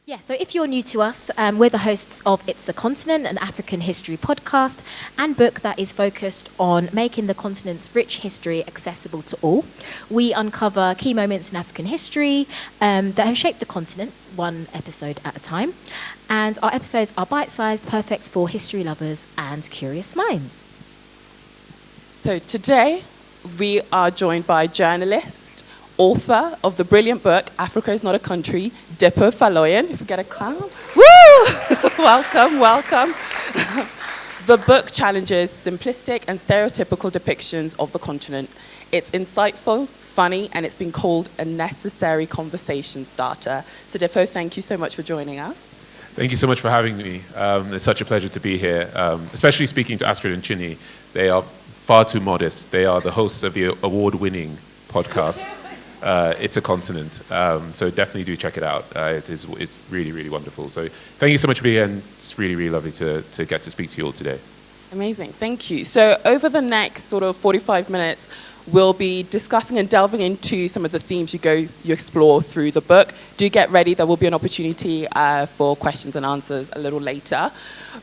Yeah, so if you're new to us, we're the hosts of It's a Continent, an African history podcast and book that is focused on making the continent's rich history accessible to all. We uncover key moments in African history that have shaped the continent, one episode at a time. And our episodes are bite-sized, perfect for history lovers and curious minds. So today, we are joined by journalist, author of the brilliant book, Africa is Not a Country, Dipo Faloyin. If we get a clap. Woo! welcome. The book challenges simplistic and stereotypical depictions of the continent. It's insightful, funny, and it's been called a necessary conversation starter. So Dipo, thank you so much for joining us. Thank you so much for having me. It's such a pleasure to be here, especially speaking to Astrid and Chinny. They are far too modest. They are the hosts of the award-winning podcast. It's a Continent, so definitely do check it out. It's really, really wonderful. So thank you so much for being here, and it's really, really lovely to get to speak to you all today. Amazing, thank you. So over the next sort of 45 minutes, we'll be discussing and delving into some of the themes you explore through the book. Do get ready, there will be an opportunity for questions and answers a little later.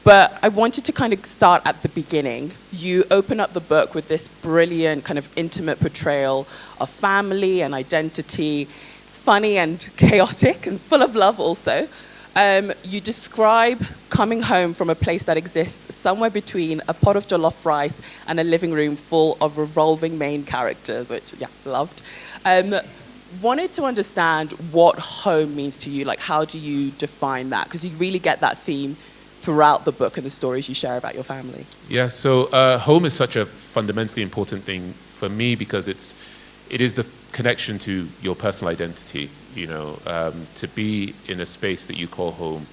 But I wanted to kind of start at the beginning. You open up the book with this brilliant kind of intimate portrayal of family and identity. It's funny and chaotic and full of love also. You describe coming home from a place that exists somewhere between a pot of jollof rice and a living room full of revolving main characters, which, yeah, loved. Wanted to understand what home means to you. Like, how do you define that? Because you really get that theme throughout the book and the stories you share about your family. Yeah, so home is such a fundamentally important thing for me because it is the connection to your personal identity. You know, to be in a space that you call home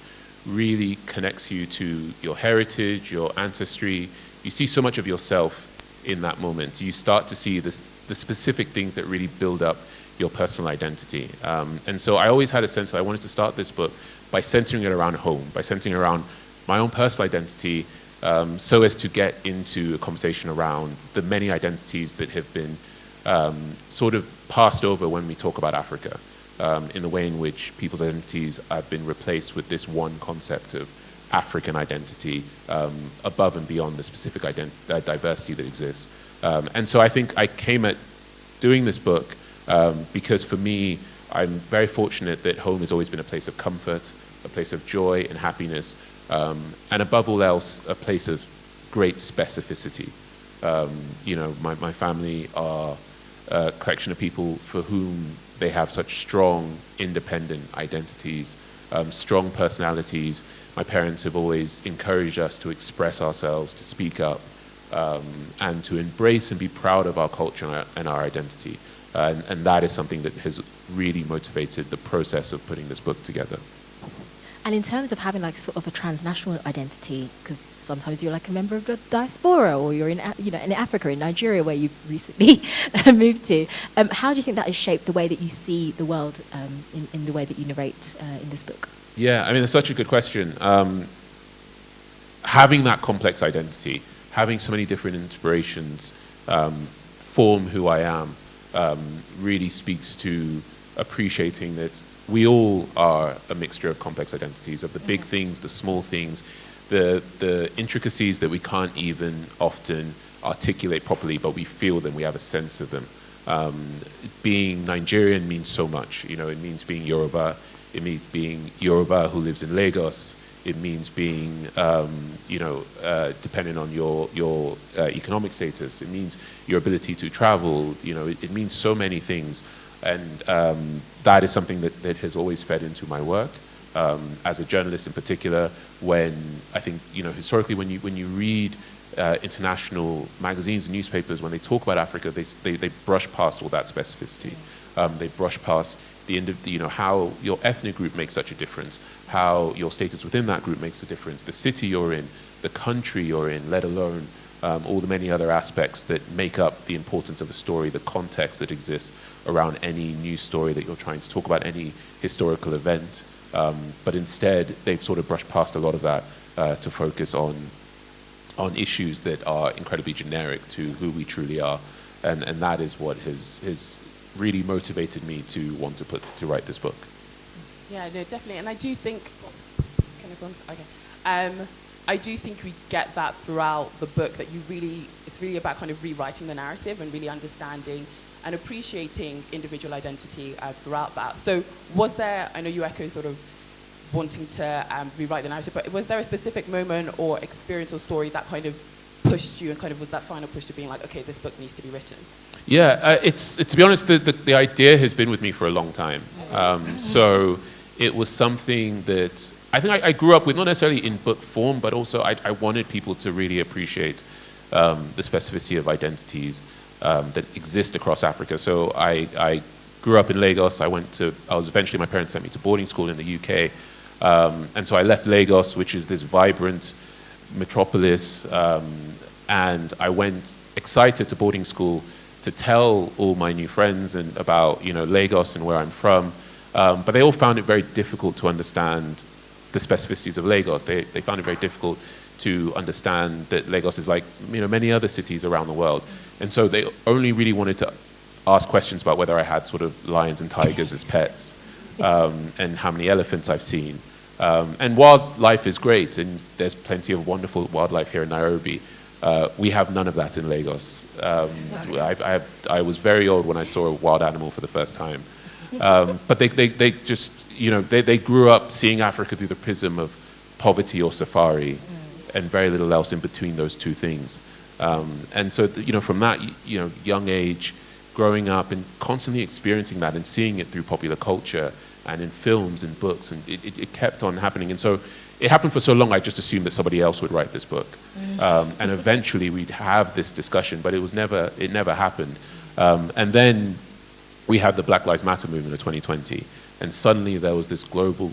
really connects you to your heritage, your ancestry. You see so much of yourself in that moment. You start to see the specific things that really build up your personal identity. And so I always had a sense that I wanted to start this book by centering it around home, by centering around my own personal identity, so as to get into a conversation around the many identities that have been sort of passed over when we talk about Africa, in the way in which people's identities have been replaced with this one concept of African identity above and beyond the specific diversity that exists. And so I think I came at doing this book because for me, I'm very fortunate that home has always been a place of comfort, a place of joy and happiness, and above all else, a place of great specificity. You know, my family are a collection of people for whom they have such strong, independent identities, strong personalities. My parents have always encouraged us to express ourselves, to speak up, and to embrace and be proud of our culture and our identity. And that is something that has really motivated the process of putting this book together. And in terms of having like sort of a transnational identity, because sometimes you're like a member of the diaspora, or you're in Africa, in Nigeria, where you've recently moved to. How do you think that has shaped the way that you see the world in the way that you narrate in this book? Yeah, I mean, it's such a good question. Having that complex identity, having so many different inspirations form who I am, really speaks to appreciating that we all are a mixture of complex identities, of the big things, the small things, the intricacies that we can't even often articulate properly, but we feel them, we have a sense of them. Being Nigerian means so much. You know, it means being Yoruba. It means being Yoruba who lives in Lagos. It means being, depending on your economic status. It means your ability to travel. You know, it means so many things. And that is something that has always fed into my work. As a journalist in particular, when I think, you know, historically when you read international magazines and newspapers, when they talk about Africa, they brush past all that specificity. They brush past how your ethnic group makes such a difference, how your status within that group makes a difference, the city you're in, the country you're in, let alone all the many other aspects that make up the importance of a story, the context that exists around any news story that you're trying to talk about, any historical event. But instead, they've sort of brushed past a lot of that to focus on issues that are incredibly generic to who we truly are. And that is what has really motivated me to want to write this book. Yeah, no, definitely. And I do think, can I go on? Okay. I do think we get that throughout the book, that it's really about kind of rewriting the narrative and really understanding and appreciating individual identity throughout that. So was there, I know you echo sort of wanting to rewrite the narrative, but was there a specific moment or experience or story that kind of pushed you and kind of was that final push to being like, okay, this book needs to be written? Yeah, it's to be honest, the idea has been with me for a long time. So it was something that I think I grew up with, not necessarily in book form, but also I wanted people to really appreciate the specificity of identities that exist across Africa. So I grew up in Lagos. Eventually my parents sent me to boarding school in the UK. And so I left Lagos, which is this vibrant metropolis, and I went excited to boarding school to tell all my new friends about Lagos and where I'm from, but they all found it very difficult to understand the specificities of Lagos. They found it very difficult to understand that Lagos is like many other cities around the world, and so they only really wanted to ask questions about whether I had sort of lions and tigers as pets, and how many elephants I've seen. And wildlife is great, and there's plenty of wonderful wildlife here in Nairobi. We have none of that in Lagos. I was very old when I saw a wild animal for the first time. But they just, they grew up seeing Africa through the prism of poverty or safari, and very little else in between those two things. And so, from that, young age, growing up and constantly experiencing that and seeing it through popular culture and in films and books, and it kept on happening. And so it happened for so long, I just assumed that somebody else would write this book. And eventually we'd have this discussion, but it never happened. And then we had the Black Lives Matter movement of 2020, and suddenly there was this global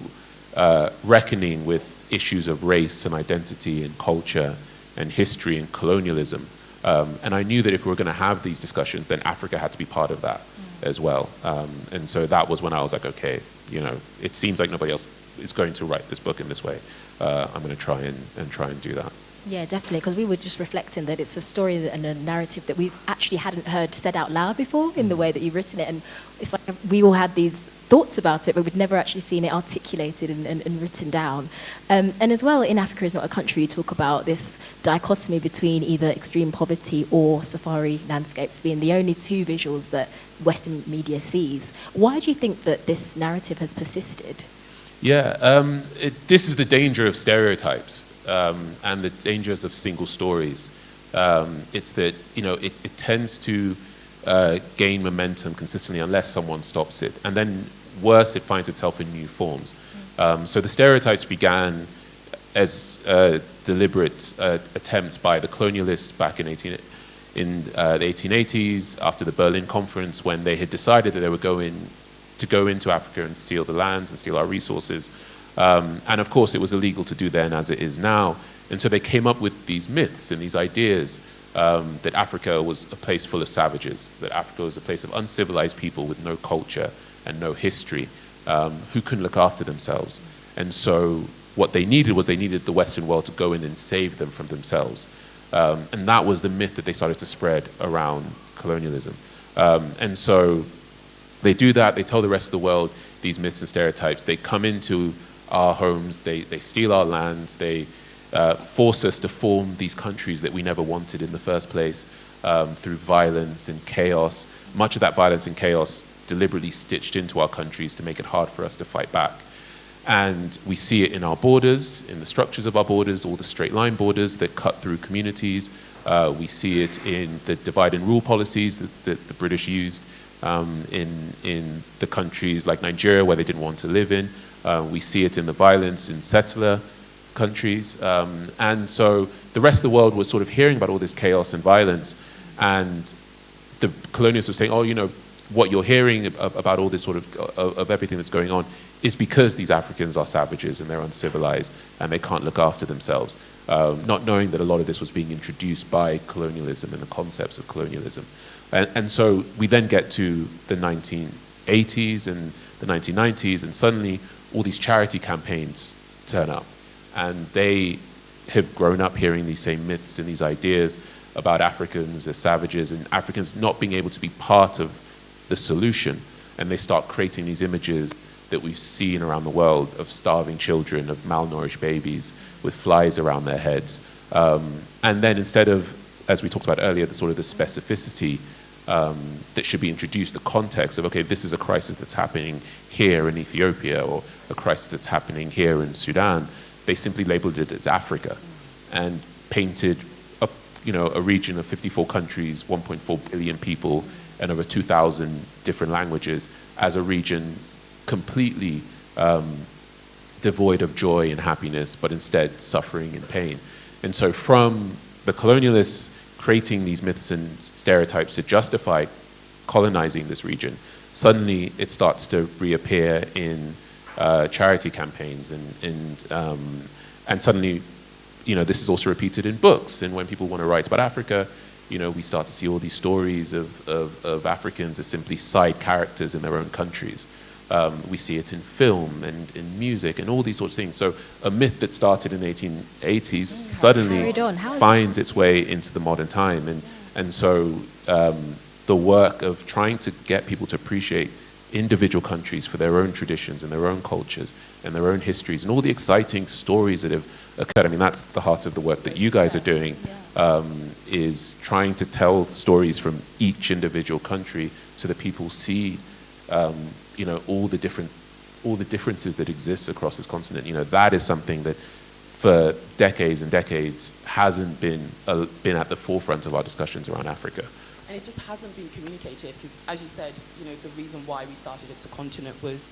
reckoning with issues of race and identity and culture and history and colonialism. And I knew that if we were going to have these discussions, then Africa had to be part of that as well. And so that was when I was like, okay, it seems like nobody else is going to write this book in this way. I'm going to try and do that. Yeah, definitely, because we were just reflecting that it's a story and a narrative that we actually hadn't heard said out loud before in the way that you've written it. And it's like we all had these thoughts about it, but we'd never actually seen it articulated and written down. And as well, in Africa is not a country, you talk about this dichotomy between either extreme poverty or safari landscapes being the only two visuals that Western media sees. Why do you think that this narrative has persisted? Yeah, this is the danger of stereotypes. And the dangers of single stories. It's that, it tends to gain momentum consistently unless someone stops it. And then worse, it finds itself in new forms. So the stereotypes began as a deliberate attempt by the colonialists back in the 1880s, after the Berlin Conference, when they had decided that they were going to go into Africa and steal the land and steal our resources. And of course, it was illegal to do then as it is now. And so they came up with these myths and these ideas that Africa was a place full of savages, that Africa was a place of uncivilized people with no culture and no history, who couldn't look after themselves. And so what they needed was the Western world to go in and save them from themselves. And that was the myth that they started to spread around colonialism. And so they do that, they tell the rest of the world these myths and stereotypes. They come into our homes, they steal our lands, they force us to form these countries that we never wanted in the first place, through violence and chaos. Much of that violence and chaos deliberately stitched into our countries to make it hard for us to fight back. And we see it in our borders, in the structures of our borders, all the straight line borders that cut through communities. We see it in the divide and rule policies that the British used in the countries like Nigeria, where they didn't want to live in. We see it in the violence in settler countries. And so the rest of the world was sort of hearing about all this chaos and violence. And the colonialists were saying, what you're hearing about all this sort of everything that's going on is because these Africans are savages and they're uncivilized and they can't look after themselves. Not knowing that a lot of this was being introduced by colonialism and the concepts of colonialism. And so we then get to the 1980s and the 1990s, and suddenly all these charity campaigns turn up, and they have grown up hearing these same myths and these ideas about Africans as savages and Africans not being able to be part of the solution, and they start creating these images that we've seen around the world of starving children, of malnourished babies with flies around their heads. And then instead of, as we talked about earlier, the sort of the specificity that should be introduced, the context of, okay, this is a crisis that's happening here in Ethiopia, or a crisis that's happening here in Sudan, they simply labeled it as Africa and painted a region of 54 countries, 1.4 billion people, and over 2,000 different languages as a region completely devoid of joy and happiness, but instead suffering and pain. And so from the colonialists creating these myths and stereotypes to justify colonizing this region, suddenly it starts to reappear in charity campaigns, and suddenly, this is also repeated in books. And when people want to write about Africa, we start to see all these stories of Africans as simply side characters in their own countries. We see it in film and in music and all these sorts of things. So a myth that started in the 1880s suddenly finds its way into the modern time. And so the work of trying to get people to appreciate individual countries for their own traditions and their own cultures and their own histories and all the exciting stories that have occurred. I mean, that's the heart of the work that you guys are doing, is trying to tell stories from each individual country so that people see all the differences that exist across this continent. That is something that for decades and decades hasn't been at the forefront of our discussions around Africa. And it just hasn't been communicated, because as you said, the reason why we started It's a Continent was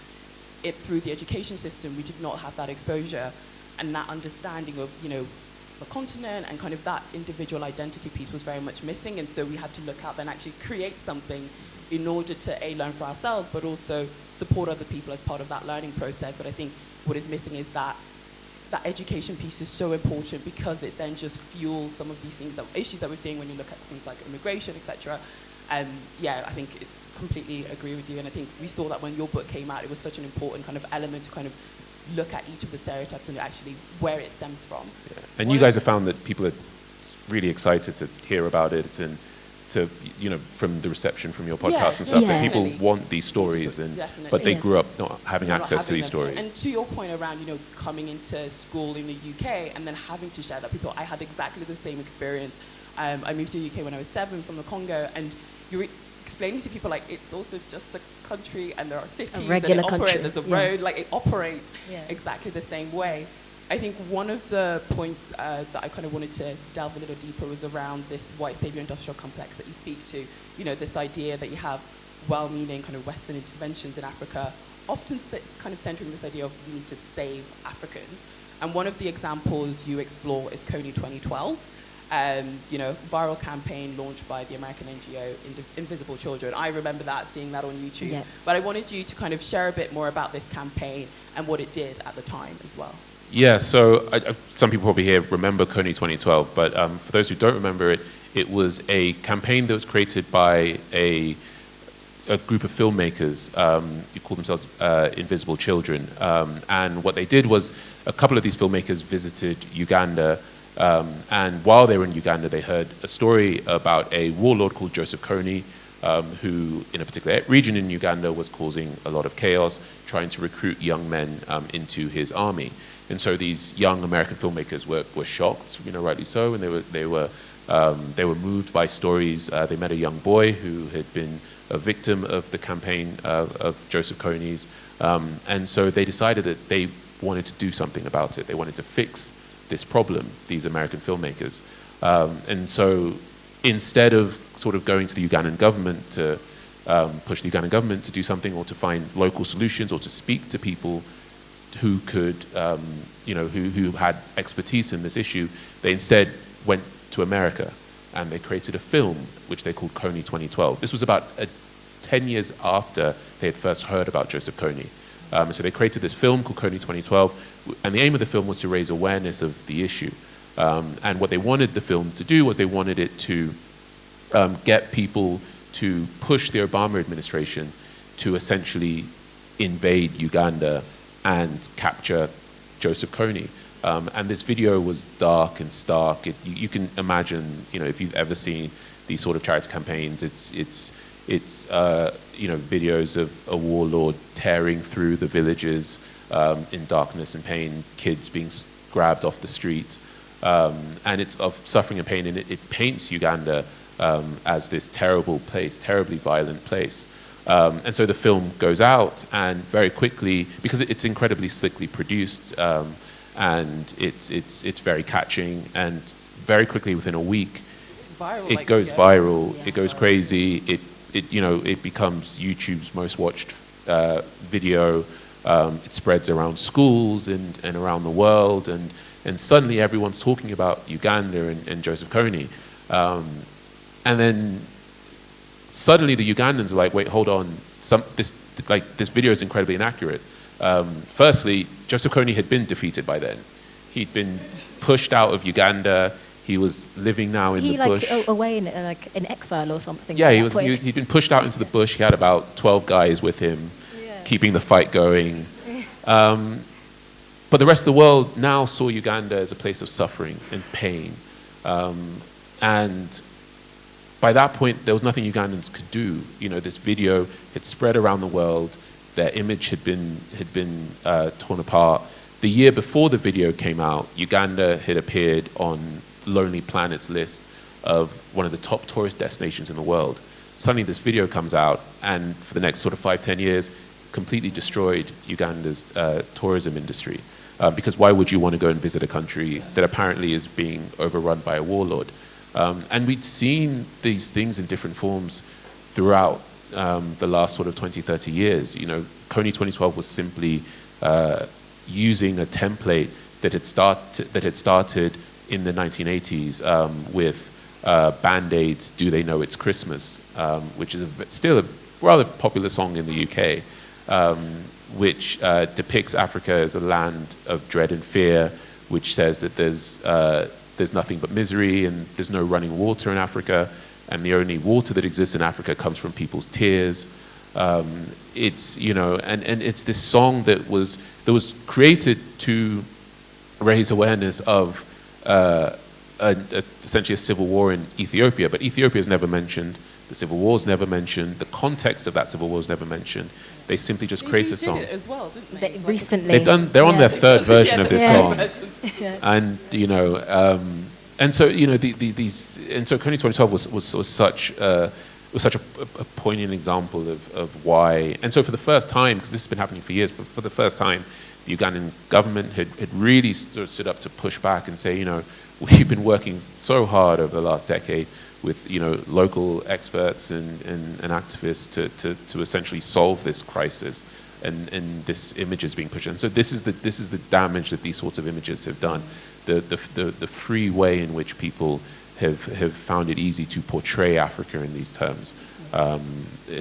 through the education system, we did not have that exposure and that understanding of, the continent, and kind of that individual identity piece was very much missing. And so we had to look out and actually create something in order to learn for ourselves, but also support other people as part of that learning process. But I think what is missing is that education piece is so important, because it then just fuels some of these things, issues that we're seeing when you look at things like immigration, etc. And I think I completely agree with you. And I think we saw that when your book came out, it was such an important kind of element to kind of look at each of the stereotypes and actually where it stems from. Yeah. And you guys have found that people are really excited to hear about it, and to, from the reception from your podcast and stuff, that people want these stories, but they grew up not having access to these stories. And to your point around, coming into school in the UK and then having to share that, I had exactly the same experience. I moved to the UK when I was 7 from the Congo, and you're explaining to people, it's also just a country, and there are cities, and there's a road, it operates exactly the same way. I think one of the points that I kind of wanted to delve a little deeper was around this white savior industrial complex that you speak to. This idea that you have well-meaning kind of Western interventions in Africa, often kind of centering this idea of we need to save Africans. And one of the examples you explore is Cony 2012, viral campaign launched by the American NGO Invisible Children. I remember seeing that on YouTube. Yeah. But I wanted you to kind of share a bit more about this campaign and what it did at the time as well. Yeah, so some people probably here remember Cony 2012, but for those who don't remember it, it was a campaign that was created by a group of filmmakers who call themselves Invisible Children. And what they did was, a couple of these filmmakers visited Uganda, and while they were in Uganda, they heard a story about a warlord called Joseph Kony, who in a particular region in Uganda was causing a lot of chaos, trying to recruit young men into his army. And so these young American filmmakers were shocked, rightly so, and they were moved by stories. They met a young boy who had been a victim of the campaign of Joseph Kony's, and so they decided that they wanted to do something about it. They wanted to fix this problem, these American filmmakers. And so instead of sort of going to the Ugandan government to push the Ugandan government to do something, or to find local solutions, or to speak to people who could, who had expertise in this issue, they instead went to America, and they created a film which they called Cony 2012. This was about 10 years after they had first heard about Joseph Kony. So they created this film called Cony 2012, and the aim of the film was to raise awareness of the issue. And what they wanted the film to do was they wanted it to get people to push the Obama administration to essentially invade Uganda and capture Joseph Kony. And this video was dark and stark. You can imagine, if you've ever seen these sort of charity campaigns, It's videos of a warlord tearing through the villages in darkness and pain, kids being grabbed off the street, and it's of suffering and pain, and it paints Uganda as this terrible place, terribly violent place. And so the film goes out, and very quickly, because it's incredibly slickly produced, and it's very catching, and very quickly within a week, it goes viral, it goes crazy, it becomes YouTube's most watched video. It spreads around schools and around the world, and suddenly everyone's talking about Uganda and Joseph Kony. And then suddenly the Ugandans are like, wait, hold on, this video is incredibly inaccurate. Firstly, Joseph Kony had been defeated by then. He'd been pushed out of Uganda. He was living now in the bush. Away in exile or something? Yeah, he'd been pushed out into the bush. He had about 12 guys with him, keeping the fight going. But the rest of the world now saw Uganda as a place of suffering and pain. And by that point, there was nothing Ugandans could do. This video had spread around the world. Their image had been torn apart. The year before the video came out, Uganda had appeared on Lonely Planet's list of one of the top tourist destinations in the world. Suddenly this video comes out, and for the next sort of 5-10 years, completely destroyed Uganda's tourism industry. Because why would you want to go and visit a country that apparently is being overrun by a warlord? And we'd seen these things in different forms throughout the last sort of 20-30 years. Kony 2012 was simply using a template that had started in the 1980s with Band-Aid's "Do They Know It's Christmas," which is still a rather popular song in the UK, which depicts Africa as a land of dread and fear, which says that there's nothing but misery and there's no running water in Africa, and the only water that exists in Africa comes from people's tears. It's and it's this song that was created to raise awareness of essentially a civil war in Ethiopia, but Ethiopia is never mentioned. The civil war is never mentioned. The context of that civil war is never mentioned. They simply just create a song. Did it as well, didn't they? Recently, they're on their third version of this song, and and so so Kony 2012 was such a poignant example of why. And so for the first time, because this has been happening for years, but for the first time, the Ugandan government had really stood up to push back and say, we've been working so hard over the last decade with local experts and activists to essentially solve this crisis, and this image is being pushed. And so this is the damage that these sorts of images have done. The free way in which people have found it easy to portray Africa in these terms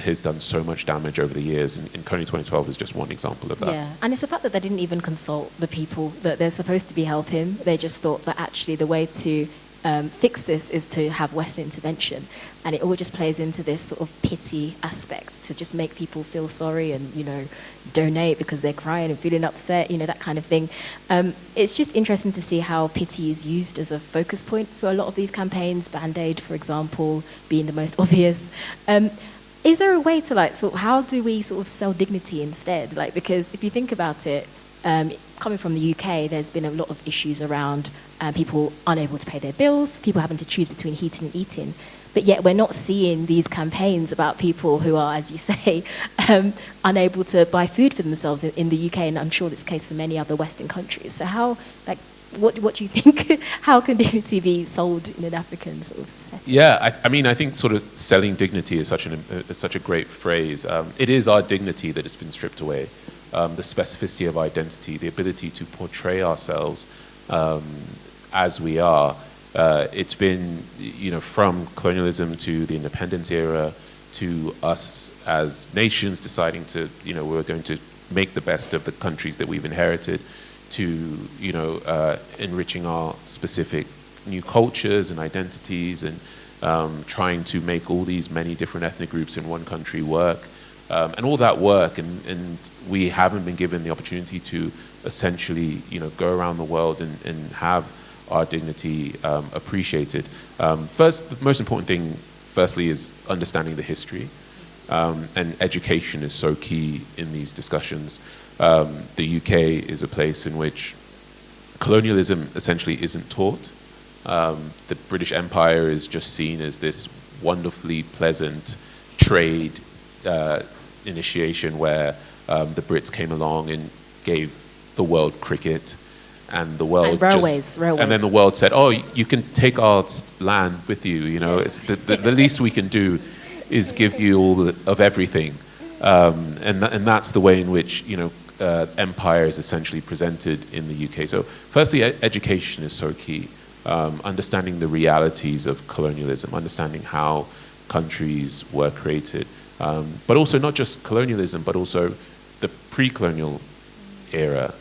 has done so much damage over the years, and Kony 2012 is just one example of that. Yeah, and it's the fact that they didn't even consult the people that they're supposed to be helping. They just thought that actually the way to fix this is to have Western intervention, and it all just plays into this sort of pity aspect to just make people feel sorry and donate because they're crying and feeling upset, that kind of thing. It's just interesting to see how pity is used as a focus point for a lot of these campaigns. Band-Aid, for example, being the most obvious. Is there a way to how do we sort of sell dignity instead? Because if you think about it, coming from the UK, there's been a lot of issues around people unable to pay their bills, people having to choose between heating and eating. But yet we're not seeing these campaigns about people who are, as you say, unable to buy food for themselves in the UK, and I'm sure it's the case for many other Western countries. So how, what do you think? How can dignity be sold in an African sort of setting? Yeah, I think sort of selling dignity is such a great phrase. It is our dignity that has been stripped away. The specificity of identity, the ability to portray ourselves as we are. It's been, from colonialism to the independence era, to us as nations deciding to, we're going to make the best of the countries that we've inherited, to, enriching our specific new cultures and identities, and trying to make all these many different ethnic groups in one country work. And all that work, and we haven't been given the opportunity to essentially, go around the world and have our dignity appreciated. First, the most important thing, firstly, is understanding the history. And education is so key in these discussions. The UK is a place in which colonialism essentially isn't taught. The British Empire is just seen as this wonderfully pleasant trade initiation where the Brits came along and gave the world cricket, and the world and railways. and then the world said, "Oh, you can take our land with you. You know, it's the least we can do is give you all of everything," and that's the way in which empire is essentially presented in the UK. So, firstly, education is so key. Understanding the realities of colonialism, understanding how countries were created, but also not just colonialism, but also the pre-colonial era,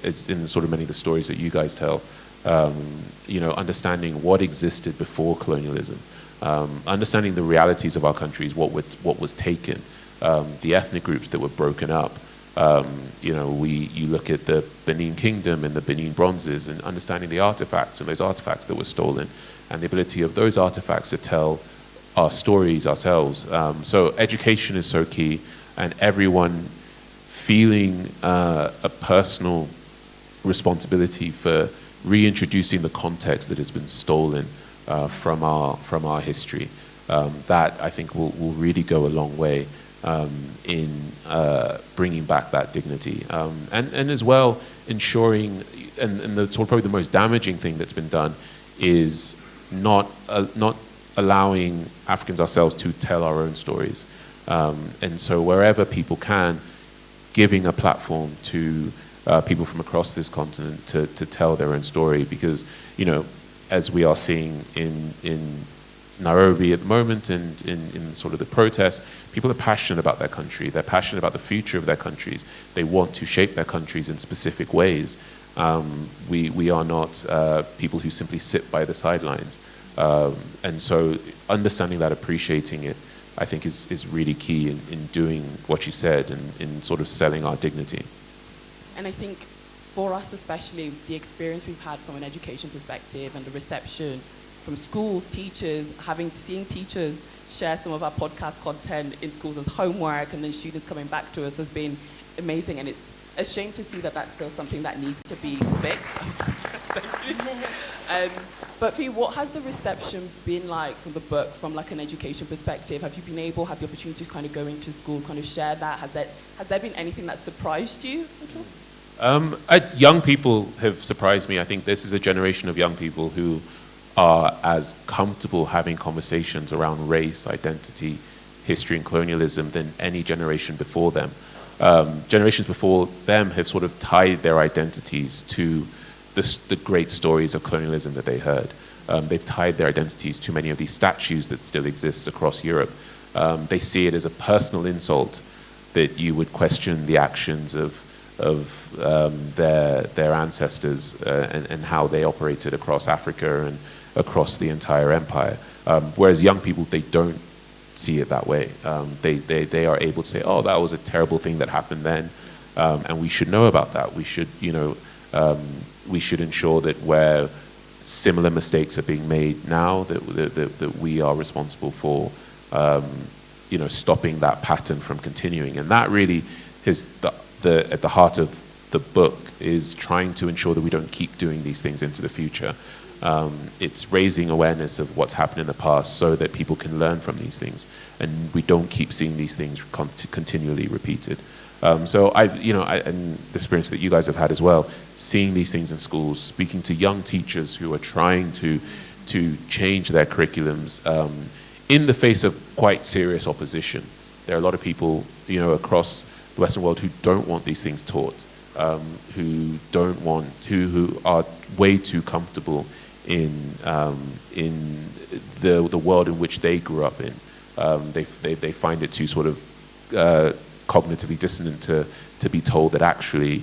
is in sort of many of the stories that you guys tell. Understanding what existed before colonialism, understanding the realities of our countries, what was taken, the ethnic groups that were broken up. You look at the Benin Kingdom and the Benin bronzes, and understanding the artifacts and those artifacts that were stolen, and the ability of those artifacts to tell our stories ourselves. So education is so key, and everyone feeling a personal responsibility for reintroducing the context that has been stolen from our history. That, I think, will really go a long way in bringing back that dignity, and as well ensuring, and the sort of probably the most damaging thing that's been done is not allowing Africans ourselves to tell our own stories, and so wherever people can, giving a platform to people from across this continent to tell their own story, because as we are seeing in Nairobi at the moment, and in sort of the protests, people are passionate about their country. They're passionate about the future of their countries. They want to shape their countries in specific ways. We are not people who simply sit by the sidelines. And so understanding that, appreciating it, I think is really key in doing what you said, and in sort of selling our dignity. And I think for us especially, the experience we've had from an education perspective and the reception from schools, teachers, seeing teachers share some of our podcast content in schools as homework, and then students coming back to us, has been amazing. And it's a shame to see that that's still something that needs to be fixed. But for you, what has the reception been like from the book, from like an education perspective? Have you been able, have the opportunity to kind of go into school, kind of share that? Has there been anything that surprised you at all? Young people have surprised me. I think this is a generation of young people who are as comfortable having conversations around race, identity, history, and colonialism than any generation before them. Generations before them have sort of tied their identities to the great stories of colonialism that they heard. They've tied their identities to many of these statues that still exist across Europe. They see it as a personal insult that you would question the actions of their ancestors and how they operated across Africa and across the entire empire. Whereas young people, they don't see it that way. They are able to say, "Oh, that was a terrible thing that happened then, and we should know about that. We should, we should ensure that where similar mistakes are being made now, that we are responsible for, stopping that pattern from continuing." And that really is at the heart of the book, is trying to ensure that we don't keep doing these things into the future. It's raising awareness of what's happened in the past so that people can learn from these things, and we don't keep seeing these things continually repeated. So and the experience that you guys have had as well, seeing these things in schools, speaking to young teachers who are trying to change their curriculums in the face of quite serious opposition. There are a lot of people, across the Western world who don't want these things taught, who are way too comfortable in the world in which they grew up in. They find it too sort of cognitively dissonant to be told that actually,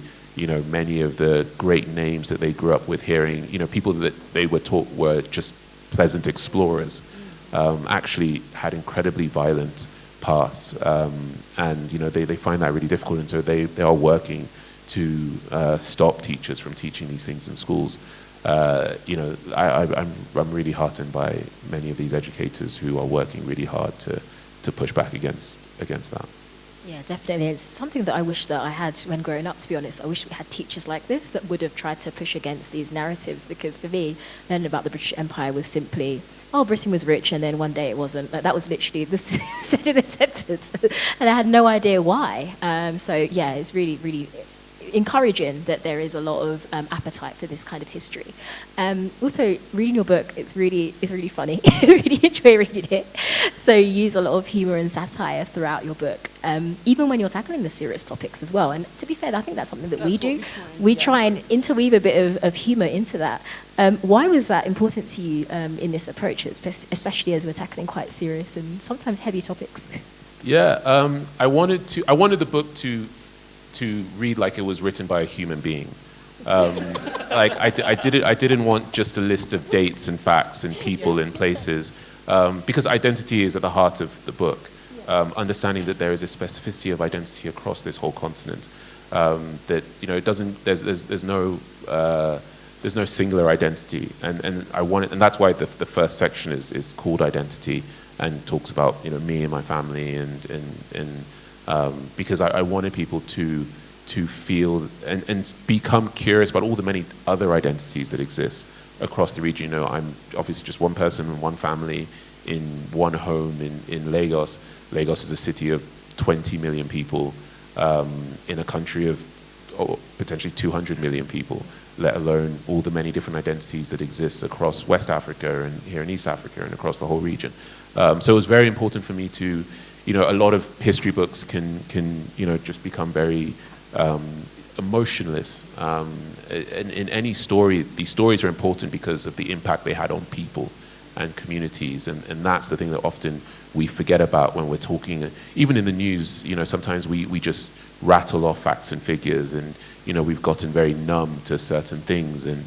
many of the great names that they grew up with hearing, people that they were taught were just pleasant explorers, actually had incredibly violent pasts, and they find that really difficult, and so they are working to stop teachers from teaching these things in schools. I'm really heartened by many of these educators who are working really hard to push back against that. Yeah, definitely. It's something that I wish that I had when growing up, to be honest. I wish we had teachers like this that would have tried to push against these narratives, because for me, learning about the British Empire was simply, oh, Britain was rich and then one day it wasn't. Like, that was literally said in a sentence, and I had no idea why. So yeah, it's really, really encouraging that there is a lot of appetite for this kind of history. Also, reading your book, it's really funny. I really enjoy reading it. So you use a lot of humour and satire throughout your book, even when you're tackling the serious topics as well. And to be fair, I think that's something that we do. We try and interweave a bit of humour into that. Why was that important to you in this approach, especially as we're tackling quite serious and sometimes heavy topics? Yeah, I wanted the book to read like it was written by a human being. Like I didn't want just a list of dates and facts and people and places, because identity is at the heart of the book. Understanding that there is a specificity of identity across this whole continent. That it doesn't. There's no singular identity, and I want it, and that's why the first section is called identity and talks about me and my family and because I wanted people to feel and become curious about all the many other identities that exist across the region. I'm obviously just one person and one family in one home in Lagos. Lagos is a city of 20 million people in a country of potentially 200 million people, let alone all the many different identities that exist across West Africa and here in East Africa and across the whole region. So it was very important for me to, a lot of history books can just become very emotionless. In any story, these stories are important because of the impact they had on people and communities, and that's the thing that often we forget about when we're talking. Even in the news, sometimes we just rattle off facts and figures, and we've gotten very numb to certain things and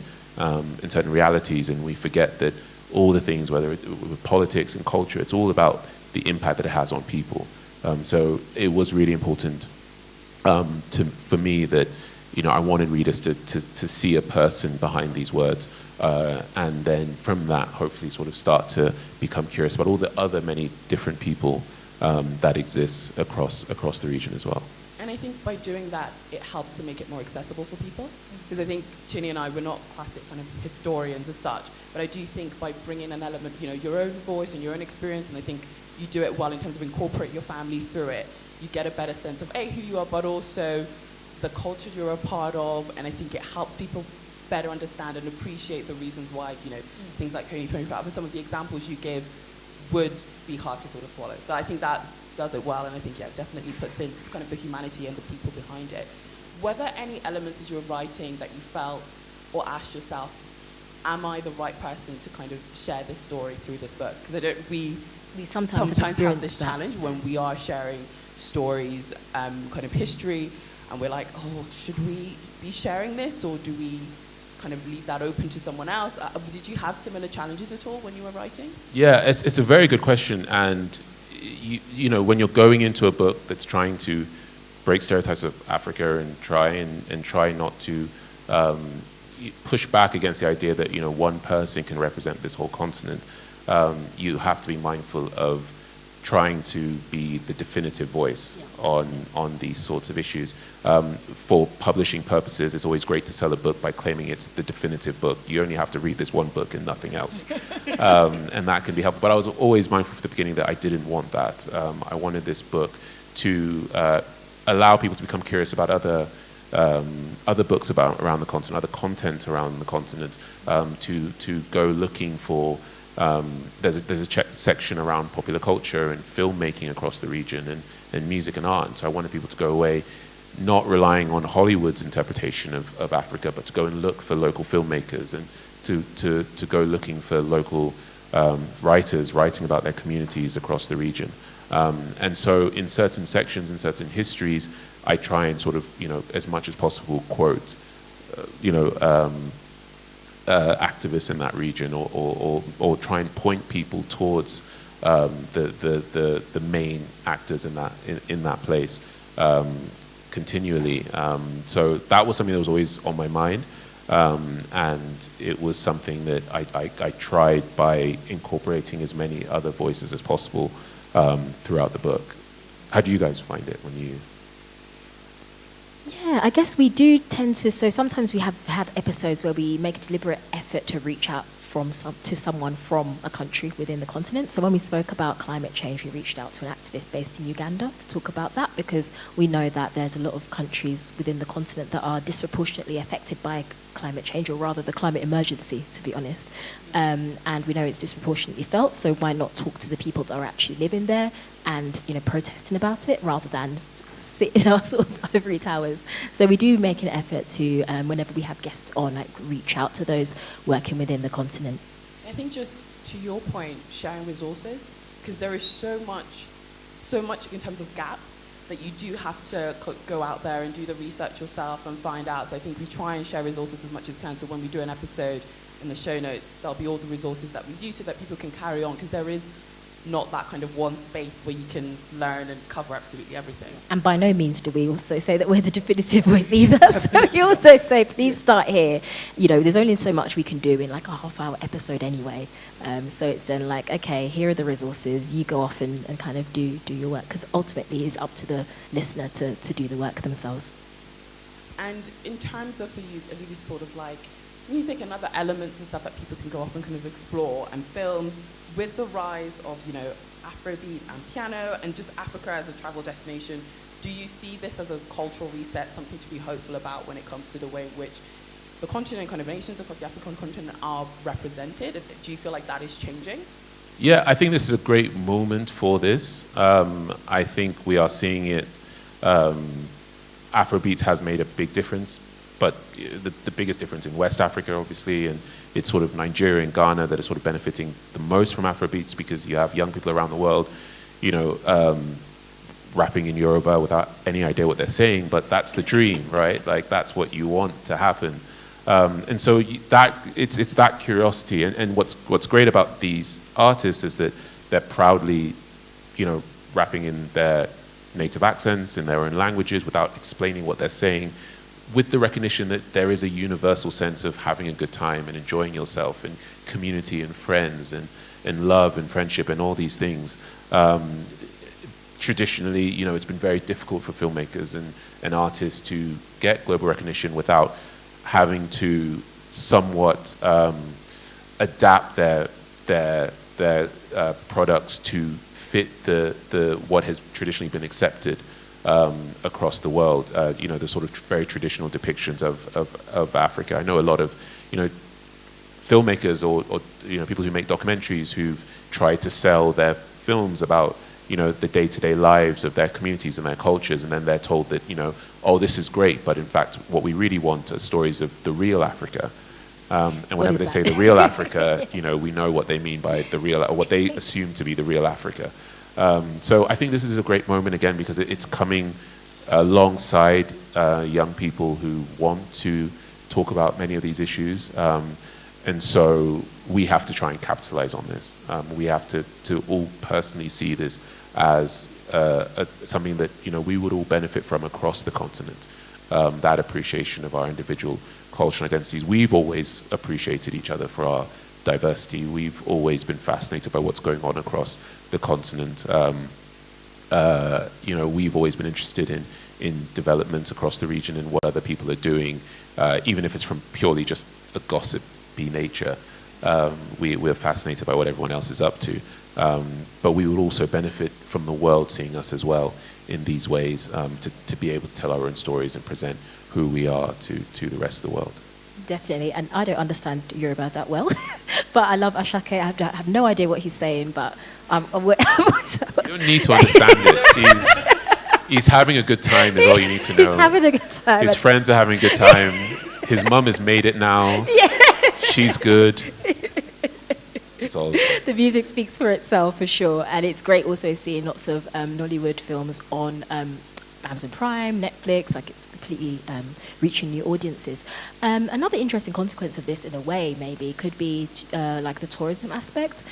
certain realities, and we forget that all the things, whether with politics and culture, it's all about the impact that it has on people. So it was really important for me that I wanted readers to see a person behind these words, and then from that hopefully sort of start to become curious about all the other many different people that exist across the region as well. And I think by doing that, it helps to make it more accessible for people. Because I think Chinny and I, we're not classic kind of historians as such, but I do think by bringing an element, your own voice and your own experience, and I think you do it well in terms of incorporate your family through it, you get a better sense of who you are, but also the culture you're a part of, and I think it helps people better understand and appreciate the reasons why, things like Coney 25 and some of the examples you give would be hard to sort of swallow. So I think that does it well, and I think, definitely puts in kind of the humanity and the people behind it. Were there any elements as you were writing that you felt or asked yourself, am I the right person to kind of share this story through this book? Because we sometimes have this challenge when we are sharing stories, kind of history, and we're like, oh, should we be sharing this, or do we kind of leave that open to someone else? Did you have similar challenges at all when you were writing? Yeah, it's a very good question, and when you're going into a book that's trying to break stereotypes of Africa and try not to push back against the idea that one person can represent this whole continent, you have to be mindful of trying to be the definitive voice on these sorts of issues. For publishing purposes, it's always great to sell a book by claiming it's the definitive book. You only have to read this one book and nothing else. And that can be helpful. But I was always mindful from the beginning that I didn't want that. I wanted this book to allow people to become curious about other books around the continent, other content around the continent, to go looking for. There's a section around popular culture and filmmaking across the region, and music and art. And so I wanted people to go away not relying on Hollywood's interpretation of Africa, but to go and look for local filmmakers and to go looking for local writers writing about their communities across the region. And so in certain sections, in certain histories, I try and sort of, as much as possible, quote, activists in that region, or try and point people towards the main actors in that place continually. So that was something that was always on my mind, and it was something that I tried by incorporating as many other voices as possible throughout the book. How do you guys find it when you... Yeah, I guess we do tend to. So sometimes we have had episodes where we make a deliberate effort to reach out to someone from a country within the continent. So when we spoke about climate change, we reached out to an activist based in Uganda to talk about that, because we know that there's a lot of countries within the continent that are disproportionately affected by climate change, or rather the climate emergency, to be honest. And we know it's disproportionately felt, so why not talk to the people that are actually living there and, you know, protesting about it, rather than sit in our sort of ivory towers. So we do make an effort to, whenever we have guests on, like, reach out to those working within the continent. I think just to your point, sharing resources, because there is so much in terms of gaps that you do have to go out there and do the research yourself and find out. So I think we try and share resources as much as can. So when we do an episode, in the show notes, there'll be all the resources that we use so that people can carry on, because there is not that kind of one space where you can learn and cover absolutely everything. And by no means do we also say that we're the definitive voice either. So we also say, please start here. You know, there's only so much we can do in like a half-hour episode anyway. So it's then like, okay, here are the resources. You go off and kind of do your work, because ultimately it's up to the listener to do the work themselves. And in terms of, so you alluded to sort of like music and other elements and stuff that people can go off and kind of explore, and films, with the rise of, you know, Afrobeat and piano and just Africa as a travel destination, do you see this as a cultural reset, something to be hopeful about when it comes to the way in which the continent, kind of nations across the African continent are represented? Do you feel like that is changing? Yeah, I think this is a great moment for this. I think we are seeing it. Afrobeat has made a big difference, but the biggest difference in West Africa, obviously, and it's sort of Nigeria and Ghana that are sort of benefiting the most from Afrobeats, because you have young people around the world, you know, rapping in Yoruba without any idea what they're saying, but that's the dream, right? Like, that's what you want to happen. And so it's that curiosity, and what's great about these artists is that they're proudly, you know, rapping in their native accents, in their own languages, without explaining what they're saying, with the recognition that there is a universal sense of having a good time and enjoying yourself, and community and friends and love and friendship and all these things. Traditionally, you know, it's been very difficult for filmmakers and artists to get global recognition without having to somewhat adapt their products to fit the what has traditionally been accepted across the world, you know, the sort of very traditional depictions of Africa. I know a lot of, you know, filmmakers or you know, people who make documentaries who've tried to sell their films about, you know, the day-to-day lives of their communities and their cultures, and then they're told that, you know, oh, this is great, but in fact, what we really want are stories of the real Africa. And whenever they say the real Africa, you know, we know what they mean by the real, or what they assume to be the real Africa. So I think this is a great moment, again, because it's coming alongside young people who want to talk about many of these issues. And so we have to try and capitalize on this. We have to all personally see this as something that, you know, we would all benefit from across the continent. That appreciation of our individual cultural identities. We've always appreciated each other for our diversity. We've always been fascinated by what's going on across the continent. You know, we've always been interested in development across the region and what other people are doing, even if it's from purely just a gossipy nature. We're fascinated by what everyone else is up to. But we would also benefit from the world seeing us as well in these ways, to be able to tell our own stories and present who we are to the rest of the world. Definitely, and I don't understand Yoruba that well, but I love Ashake. I have no idea what he's saying, but I'm aware. You don't need to understand it. He's having a good time is all you need to know. He's having a good time. His friends are having a good time. His mum has made it now. Yeah. She's good. It's all the music speaks for itself, for sure, and it's great also seeing lots of Nollywood films on Amazon Prime, Netflix. Like, it's completely reaching new audiences. Another interesting consequence of this, in a way, maybe could be like the tourism aspect.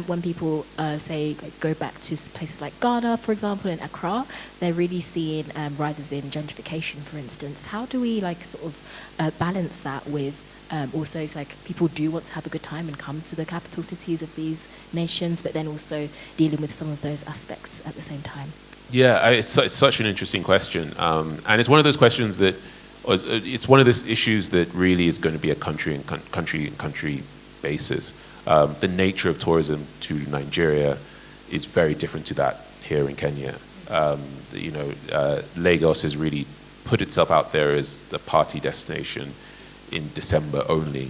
When people say go back to places like Ghana, for example, in Accra, they're really seeing rises in gentrification, for instance. How do we like sort of balance that with Also, it's like people do want to have a good time and come to the capital cities of these nations, but then also dealing with some of those aspects at the same time. Yeah, it's such an interesting question, and it's one of those questions that it's one of those issues that really is going to be a country basis. The nature of tourism to Nigeria is very different to that here in Kenya. Lagos has really put itself out there as the party destination in December only.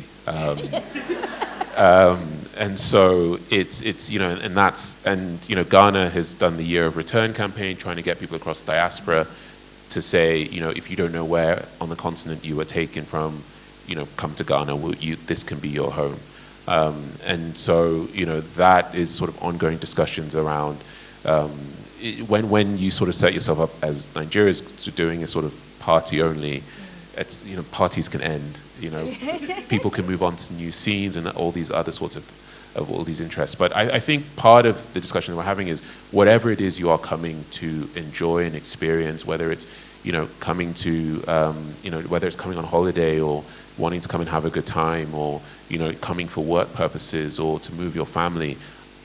And so it's Ghana has done the Year of Return campaign, trying to get people across diaspora to say, if you don't know where on the continent you were taken from, come to Ghana. This can be your home. And so that is sort of ongoing discussions around when you sort of set yourself up as Nigeria's doing a sort of party only. It's, parties can end. People can move on to new scenes and all these other sorts of all these interests. But I think part of the discussion we're having is whatever it is you are coming to enjoy and experience, whether it's coming to whether it's coming on holiday or wanting to come and have a good time, or coming for work purposes or to move your family.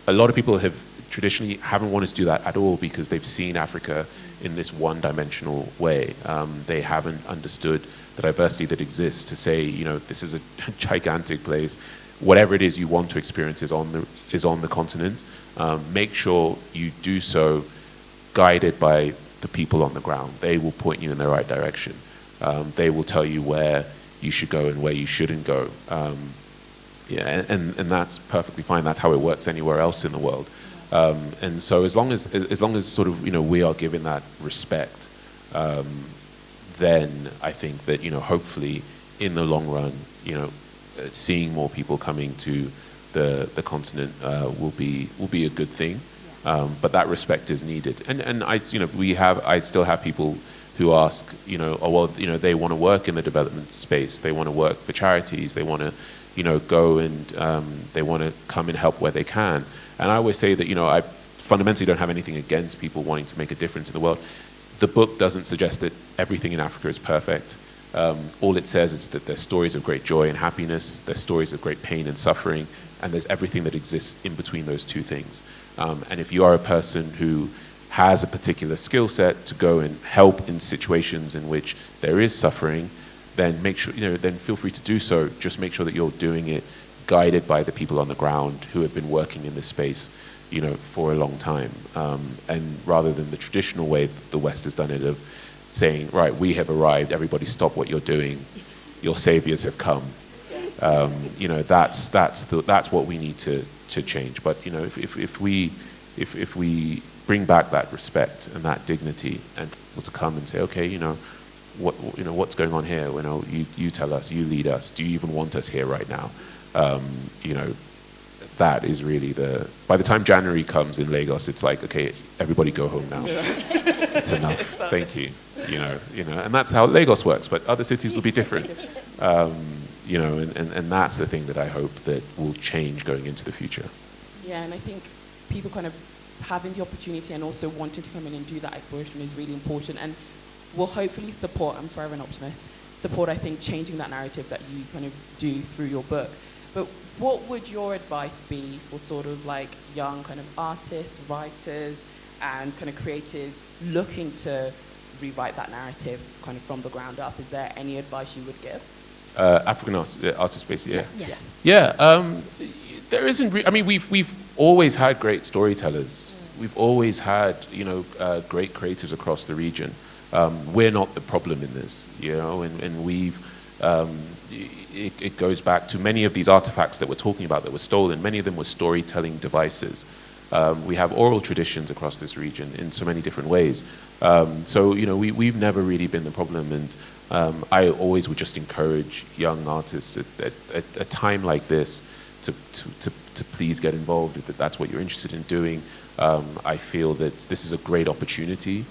A lot of people have traditionally haven't wanted to do that at all because they've seen Africa in this one-dimensional way. They haven't understood the diversity that exists to say, this is a gigantic place. Whatever it is you want to experience is on the continent. Make sure you do so guided by the people on the ground. They will point you in the right direction. They will tell you where you should go and where you shouldn't go. And that's perfectly fine. That's how it works anywhere else in the world. And so as long as sort of we are given that respect, then I think that hopefully in the long run seeing more people coming to the continent will be a good thing. But that respect is needed. And I still have people who ask they want to work in the development space, they want to work for charities, they want to go and they want to come and help where they can. And I always say that I fundamentally don't have anything against people wanting to make a difference in the world. The book doesn't suggest that everything in Africa is perfect. All it says is that there's stories of great joy and happiness, there's stories of great pain and suffering, and there's everything that exists in between those two things. And if you are a person who has a particular skill set to go and help in situations in which there is suffering, then make sure, then feel free to do so. Just make sure that you're doing it guided by the people on the ground who have been working in this space, for a long time. And rather than the traditional way the West has done it of saying, right, we have arrived, everybody stop what you're doing, your saviors have come. That's what we need to change. But if we bring back that respect and that dignity, and people to come and say, okay, what's going on here? You tell us, you lead us. Do you even want us here right now? That is really by the time January comes in Lagos, it's like, okay, everybody go home now. It's enough. Thank you. And that's how Lagos works, but other cities will be different. And that's the thing that I hope that will change going into the future. Yeah, and I think people kind of having the opportunity and also wanting to come in and do that exploration is really important, and will hopefully support, I'm forever an optimist, I think changing that narrative that you kind of do through your book. But what would your advice be for sort of like young kind of artists, writers, and kind of creatives looking to rewrite that narrative kind of from the ground up? Is there any advice you would give? African artist space, yeah. Yes. Yeah, there isn't. I mean, we've always had great storytellers. We've always had great creatives across the region. We're not the problem in this, and we've. It goes back to many of these artifacts that we're talking about that were stolen. Many of them were storytelling devices. We have oral traditions across this region in so many different ways. So we've never really been the problem, and I always would just encourage young artists at a time like this to please get involved if that's what you're interested in doing. I feel that this is a great opportunity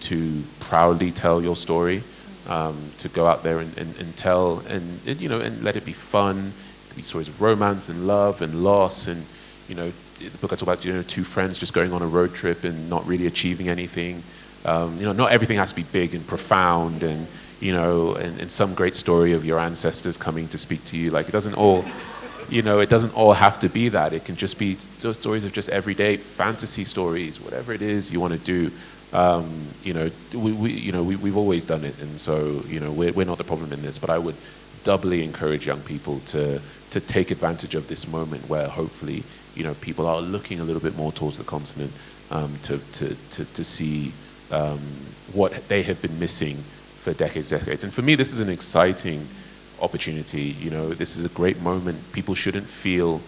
to proudly tell your story, to go out there and tell, and let it be fun. These stories of romance and love and loss, and the book I talk about two friends just going on a road trip and not really achieving anything. Not everything has to be big and profound, and you know, and some great story of your ancestors coming to speak to you. Like, it doesn't all, you know, it doesn't all have to be that. It can just be those stories of just everyday fantasy stories, whatever it is you want to do. You know, we've always done it, and so, you know, we're not the problem in this. But I would doubly encourage young people to take advantage of this moment where hopefully, you know, people are looking a little bit more towards the continent, to see what they have been missing for decades. And for me, this is an exciting opportunity. You know, this is a great moment. People shouldn't feel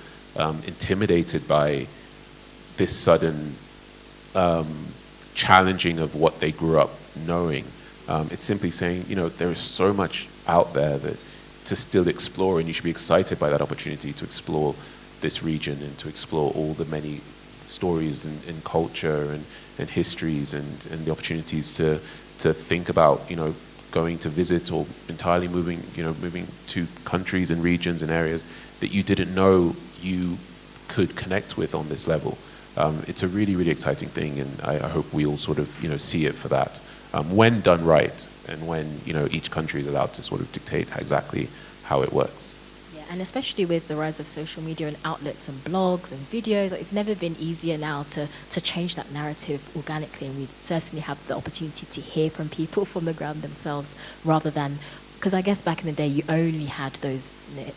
intimidated by this sudden challenging of what they grew up knowing. It's simply saying, you know, there is so much out there that to still explore, and you should be excited by that opportunity to explore this region and to explore all the many stories and culture and histories and the opportunities to think about, you know, going to visit or entirely moving to countries and regions and areas that you didn't know you could connect with on this level. It's a really, really exciting thing, and I hope we all sort of, you know, see it for that. When done right, and when, you know, each country is allowed to sort of dictate exactly how it works. Yeah, and especially with the rise of social media and outlets and blogs and videos, it's never been easier now to change that narrative organically, and we certainly have the opportunity to hear from people from the ground themselves, rather than, because I guess back in the day you only had those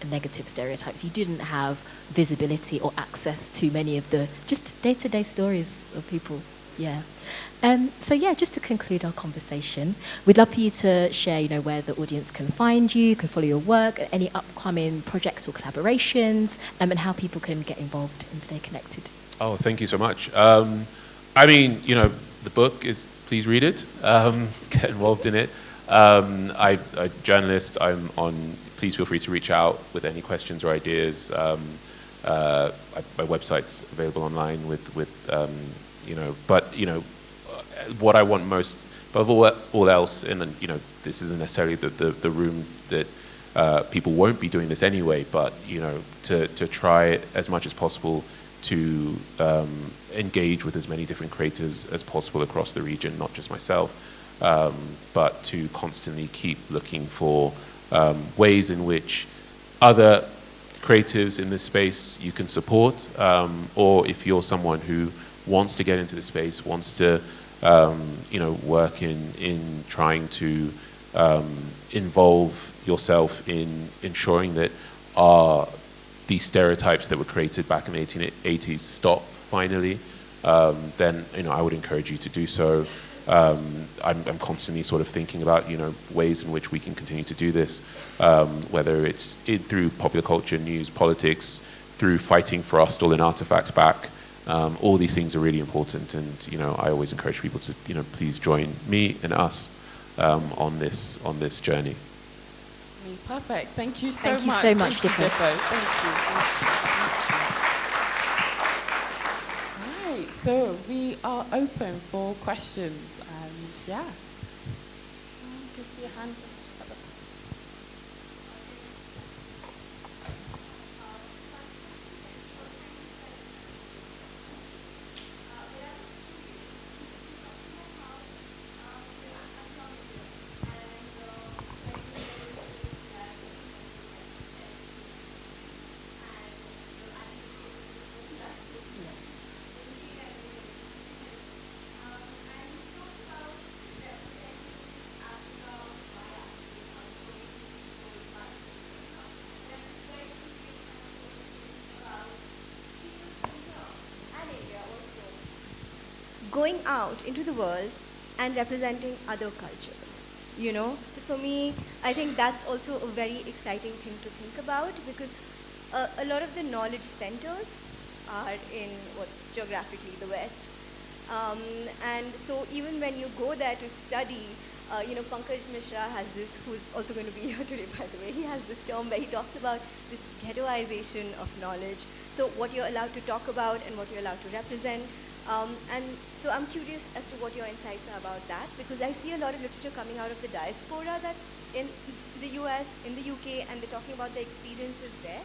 negative stereotypes. You didn't have visibility or access to many of the just day-to-day stories of people. Yeah. So yeah, just to conclude our conversation, we'd love for you to share, you know, where the audience can find you, can follow your work, any upcoming projects or collaborations, and how people can get involved and stay connected. Oh, thank you so much. I mean, you know, the book is, please read it, get involved in it. I'm a journalist. I'm on, please feel free to reach out with any questions or ideas. My website's available online with you know, but, you know, what I want most above all else, and, you know, this isn't necessarily the room that people won't be doing this anyway, but, you know, to try as much as possible to engage with as many different creatives as possible across the region, not just myself, but to constantly keep looking for ways in which other creatives in this space you can support, or if you're someone who wants to get into the space, wants to you know, work in trying to involve yourself in ensuring that these stereotypes that were created back in the 1880s stop finally, then, you know, I would encourage you to do so. I'm constantly sort of thinking about, you know, ways in which we can continue to do this, whether it's through popular culture, news, politics, through fighting for our stolen artifacts back. All these things are really important, and, you know, I always encourage people to, you know, please join me and us on this journey. Perfect. Thank you so Thank much. You so much, Thank you, Dipo. Dipo. Thank you. Right. So we are open for questions. Yeah. Can see your hand. Going out into the world and representing other cultures, you know. So for me, I think that's also a very exciting thing to think about, because a lot of the knowledge centers are in what's geographically the West. And so even when you go there to study, you know, Pankaj Mishra has this, who's also going to be here today, by the way, he has this term where he talks about this ghettoization of knowledge. So what you're allowed to talk about and what you're allowed to represent. And so I'm curious as to what your insights are about that, because I see a lot of literature coming out of the diaspora that's in the US, in the UK, and they're talking about their experiences there.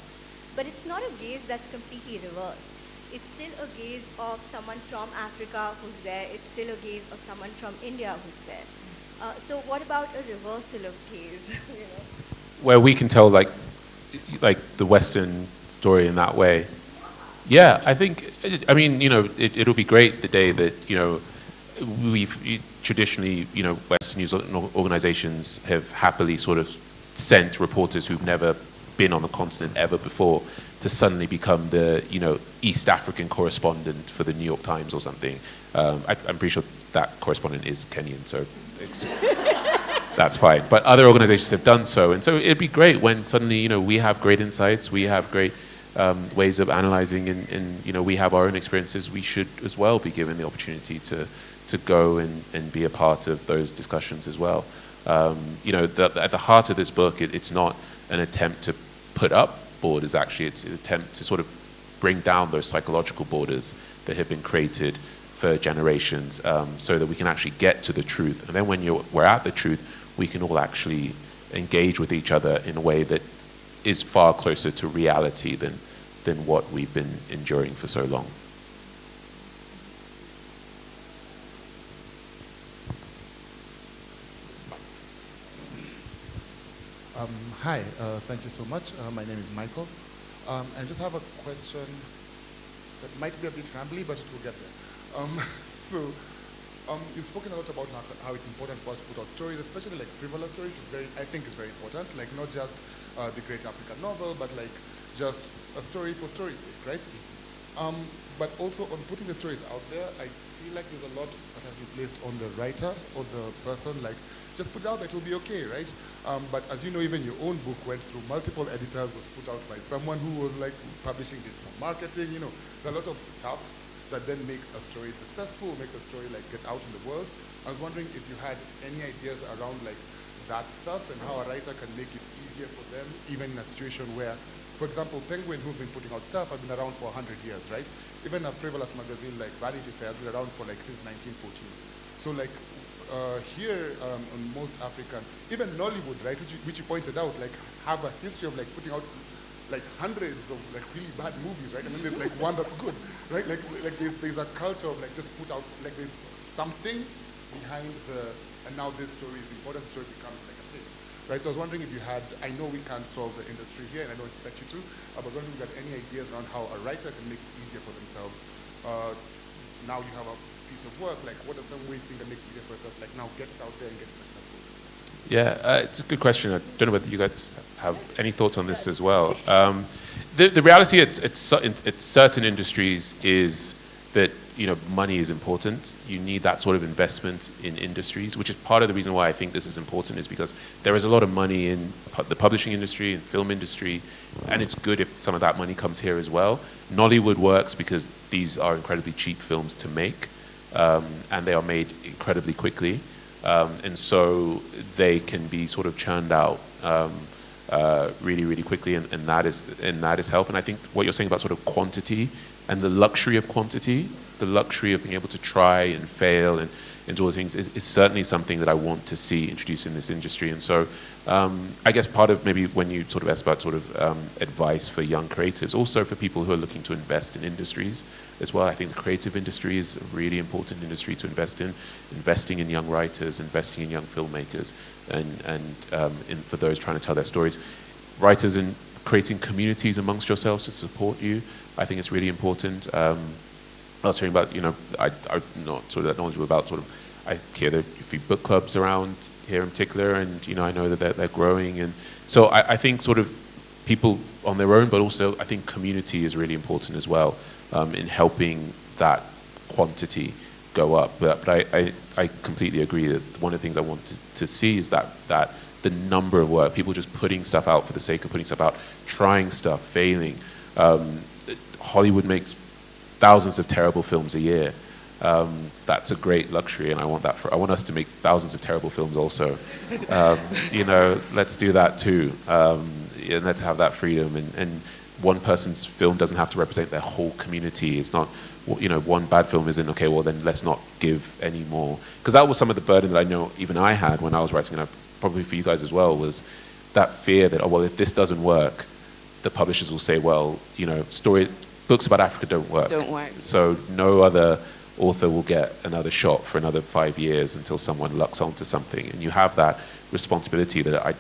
But it's not a gaze that's completely reversed. It's still a gaze of someone from Africa who's there. It's still a gaze of someone from India who's there. So what about a reversal of gaze? You know? Where we can tell like the Western story in that way. Yeah, I think, I mean, it'll be great the day that, we've traditionally, Western news organizations have happily sort of sent reporters who've never been on the continent ever before to suddenly become the, East African correspondent for the New York Times or something. I'm pretty sure that correspondent is Kenyan, so that's fine. But other organizations have done so. And so it'd be great when suddenly, we have great insights, we have great ways of analyzing, and we have our own experiences. We should as well be given the opportunity to go and be a part of those discussions as well. At the heart of this book, it's not an attempt to put up borders, actually. It's an attempt to sort of bring down those psychological borders that have been created for generations, so that we can actually get to the truth. And then when we're at the truth, we can all actually engage with each other in a way that is far closer to reality than what we've been enduring for so long. Hi, thank you so much. My name is Michael. I just have a question that might be a bit rambly, but it will get there. You've spoken a lot about how it's important for us to put out stories, especially like frivolous stories, which I think is very important. Like not just the great African novel, but like just a story for story's sake, right? But also on putting the stories out there, I feel like there's a lot that has been placed on the writer or the person, like just put it out, that will be okay, right? But as you know, even your own book went through multiple editors, was put out by someone who was like publishing, did some marketing, there's a lot of stuff that then makes a story successful, makes a story like get out in the world. I was wondering if you had any ideas around like that stuff and how a writer can make it easier for them, even in a situation where, for example, Penguin, who've been putting out stuff, have been around for 100 years, right? Even a frivolous magazine like Vanity Fair has been around for like since 1914. So like here on most African, even Nollywood, right, which you pointed out, like have a history of like putting out like hundreds of like really bad movies, right? And then there's like one that's good, right? Like there's a culture of like just put out, like there's something behind and now this story is the important story becomes like a thing, right? So I was wondering if you had, I know we can't solve the industry here and I don't expect you to, I was wondering if you had any ideas around how a writer can make it easier for themselves. Now you have a piece of work, like what are some ways you can make it easier for yourself, like now get it out there and get it successful? Yeah, it's a good question. I don't know whether you guys have any thoughts on this as well. The reality at certain industries is that money is important. You need that sort of investment in industries, which is part of the reason why I think this is important, is because there is a lot of money in the publishing industry and film industry, and it's good if some of that money comes here as well. Nollywood works because these are incredibly cheap films to make, and they are made incredibly quickly. And so they can be sort of churned out really, really quickly, and that is help. And I think what you're saying about sort of quantity and the luxury of quantity, the luxury of being able to try and fail and do all the things is certainly something that I want to see introduced in this industry. And so I guess part of maybe when you sort of ask about sort of advice for young creatives, also for people who are looking to invest in industries as well, I think the creative industry is a really important industry to invest in, investing in young writers, investing in young filmmakers, and for those trying to tell their stories. Writers and creating communities amongst yourselves to support you, I think it's really important. I was hearing about, I'm not sort of that knowledgeable about sort of, I hear there are a few book clubs around here in particular, and I know that they're growing, and so I think sort of people on their own, but also I think community is really important as well in helping that quantity go up. But I completely agree that one of the things I want to see is that the number of work, people just putting stuff out for the sake of putting stuff out, trying stuff, failing. Hollywood makes thousands of terrible films a year. That's a great luxury, and I want us to make thousands of terrible films also. Let's do that too, and let's have that freedom. And one person's film doesn't have to represent their whole community. It's not, one bad film isn't okay. Well, then let's not give any more, because that was some of the burden that I know even I had when I was writing, and probably for you guys as well, was that fear that if this doesn't work, the publishers will say, well, books about Africa don't work. Don't work. So no other author will get another shot for another 5 years until someone lucks onto something, and you have that responsibility that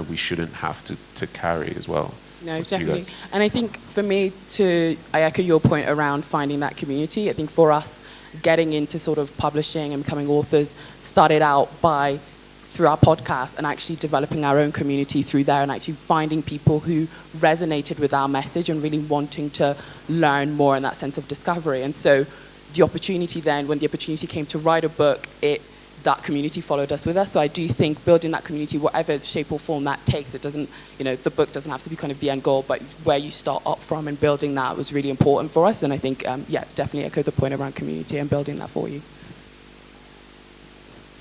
we shouldn't have to carry as well. No, definitely. And I think for me, I echo your point around finding that community. I think for us, getting into sort of publishing and becoming authors started out through our podcast and actually developing our own community through there and actually finding people who resonated with our message and really wanting to learn more in that sense of discovery. And so the opportunity then, when the opportunity came to write a book, that community followed us with us. So I do think building that community, whatever shape or form that takes, it doesn't, the book doesn't have to be kind of the end goal, but where you start up from and building that was really important for us. And I think, definitely echo the point around community and building that for you.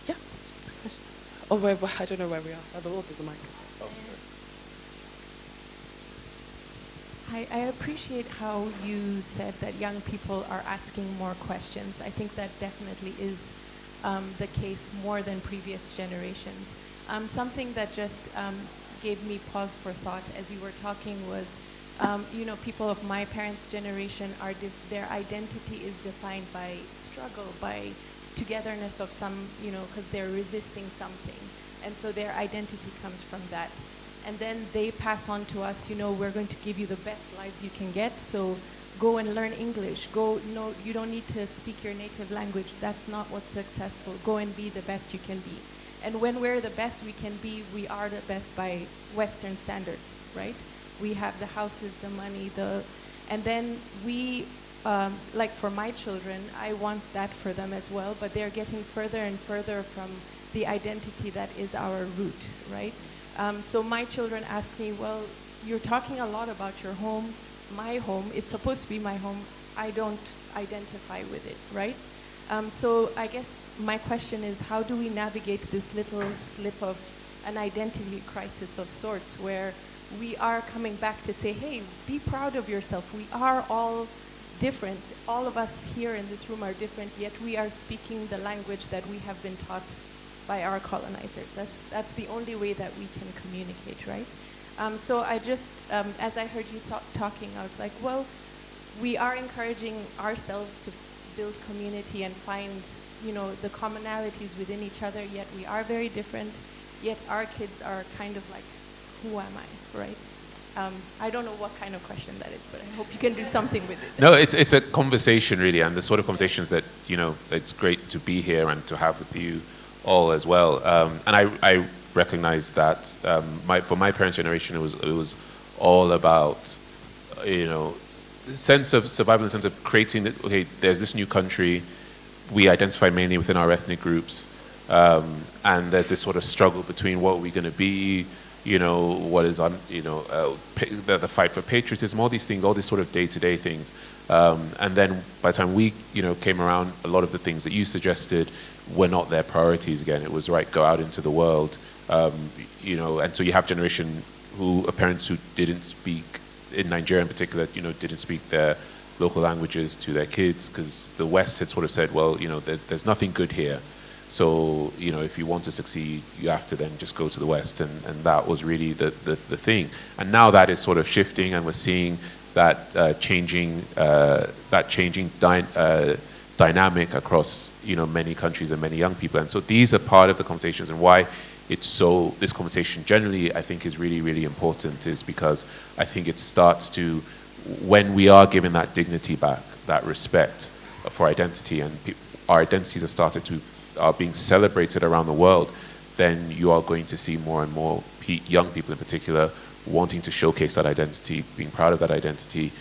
Yeah. Oh, I don't know where we are. Oh, there's a mic. Oh, I appreciate how you said that young people are asking more questions. I think that definitely is the case more than previous generations. Something that just gave me pause for thought as you were talking was, people of my parents' generation their identity is defined by struggle, by togetherness of some, because they're resisting something. And so their identity comes from that. And then they pass on to us, we're going to give you the best lives you can get, so go and learn English. You don't need to speak your native language. That's not what's successful. Go and be the best you can be. And when we're the best we can be, we are the best by Western standards, right? We have the houses, the money, and then we, like for my children, I want that for them as well, but they're getting further and further from the identity that is our root, right? So my children ask me, well, you're talking a lot about your home, my home. It's supposed to be my home. I don't identify with it, right? So I guess my question is, how do we navigate this little slip of an identity crisis of sorts where we are coming back to say, hey, be proud of yourself. We are all different. All of us here in this room are different, yet we are speaking the language that we have been taught by our colonizers. That's the only way that we can communicate, right? So I just, as I heard you talking, I was like, well, we are encouraging ourselves to build community and find, the commonalities within each other, yet we are very different, yet our kids are kind of like, who am I, right? I don't know what kind of question that is, but I hope you can do something with it. No, it's a conversation really, and the sort of conversations that, it's great to be here and to have with you all as well. And I recognize that for my parents' generation, it was all about, the sense of survival, the sense of creating that, okay, there's this new country, we identify mainly within our ethnic groups, and there's this sort of struggle between what are we going to be, what is on, the fight for patriotism, all these things, all these sort of day-to-day things. And then by the time we, came around, a lot of the things that you suggested were not their priorities again. It was, right, go out into the world, and so you have generation parents who didn't speak, in Nigeria in particular, didn't speak their local languages to their kids because the West had sort of said, well, there's nothing good here. So, if you want to succeed, you have to then just go to the West. And that was really the thing. And now that is sort of shifting, and we're seeing that changing dynamic across, many countries and many young people. And so these are part of the conversations, and why this conversation generally, I think, is really, really important, is because I think it starts to, when we are given that dignity back, that respect for identity, and our identities are being celebrated around the world, then you are going to see more and more young people in particular wanting to showcase that identity, being proud of that identity,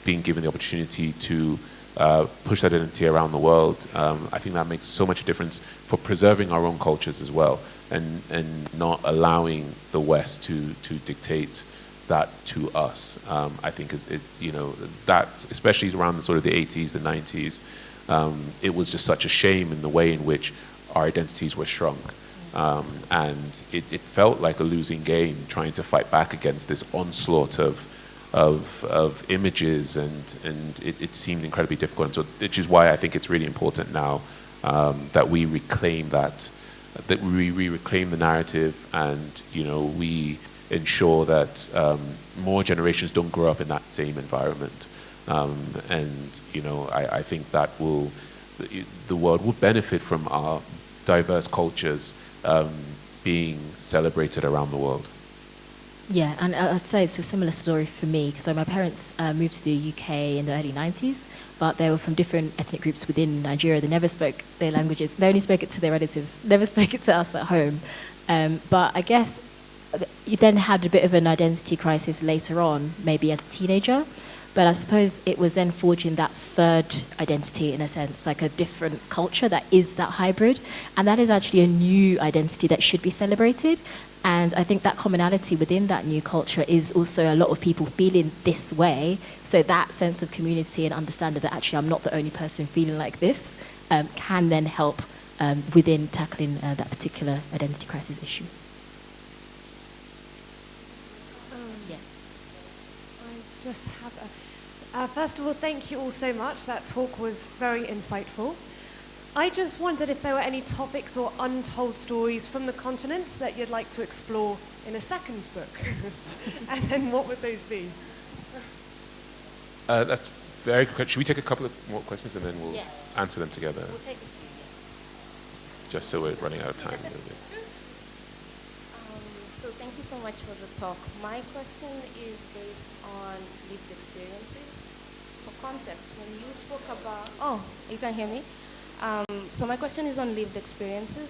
being given the opportunity to push that identity around the world. I think that makes so much difference for preserving our own cultures as well, and not allowing the West to dictate that to us. I think is that, especially around the sort of the 80s, the 90s, it was just such a shame in the way in which our identities were shrunk. And it felt like a losing game, trying to fight back against this onslaught of images, and it seemed incredibly difficult. And so, which is why I think it's really important now that we reclaim that we reclaim the narrative, and we ensure that more generations don't grow up in that same environment. And, I think that the world will benefit from our diverse cultures being celebrated around the world. Yeah, and I'd say it's a similar story for me. So my parents moved to the UK in the early 90s, but they were from different ethnic groups within Nigeria. They never spoke their languages. They only spoke it to their relatives, never spoke it to us at home. But I guess you then had a bit of an identity crisis later on, maybe as a teenager. But I suppose it was then forging that third identity, in a sense, like a different culture that is that hybrid. And that is actually a new identity that should be celebrated. And I think that commonality within that new culture is also a lot of people feeling this way. So that sense of community and understanding that actually I'm not the only person feeling like this can then help within tackling that particular identity crisis issue. Yes. I just have first of all, thank you all so much. That talk was very insightful. I just wondered if there were any topics or untold stories from the continent that you'd like to explore in a second book. And then what would those be? That's very good. Should we take a couple of more questions and then we'll answer them together? We'll take a few, Just so we're running out of time. So thank you so much for the talk. My question is based on lived experiences. For context, when you spoke about... Oh, you can hear me? So my question is on lived experiences.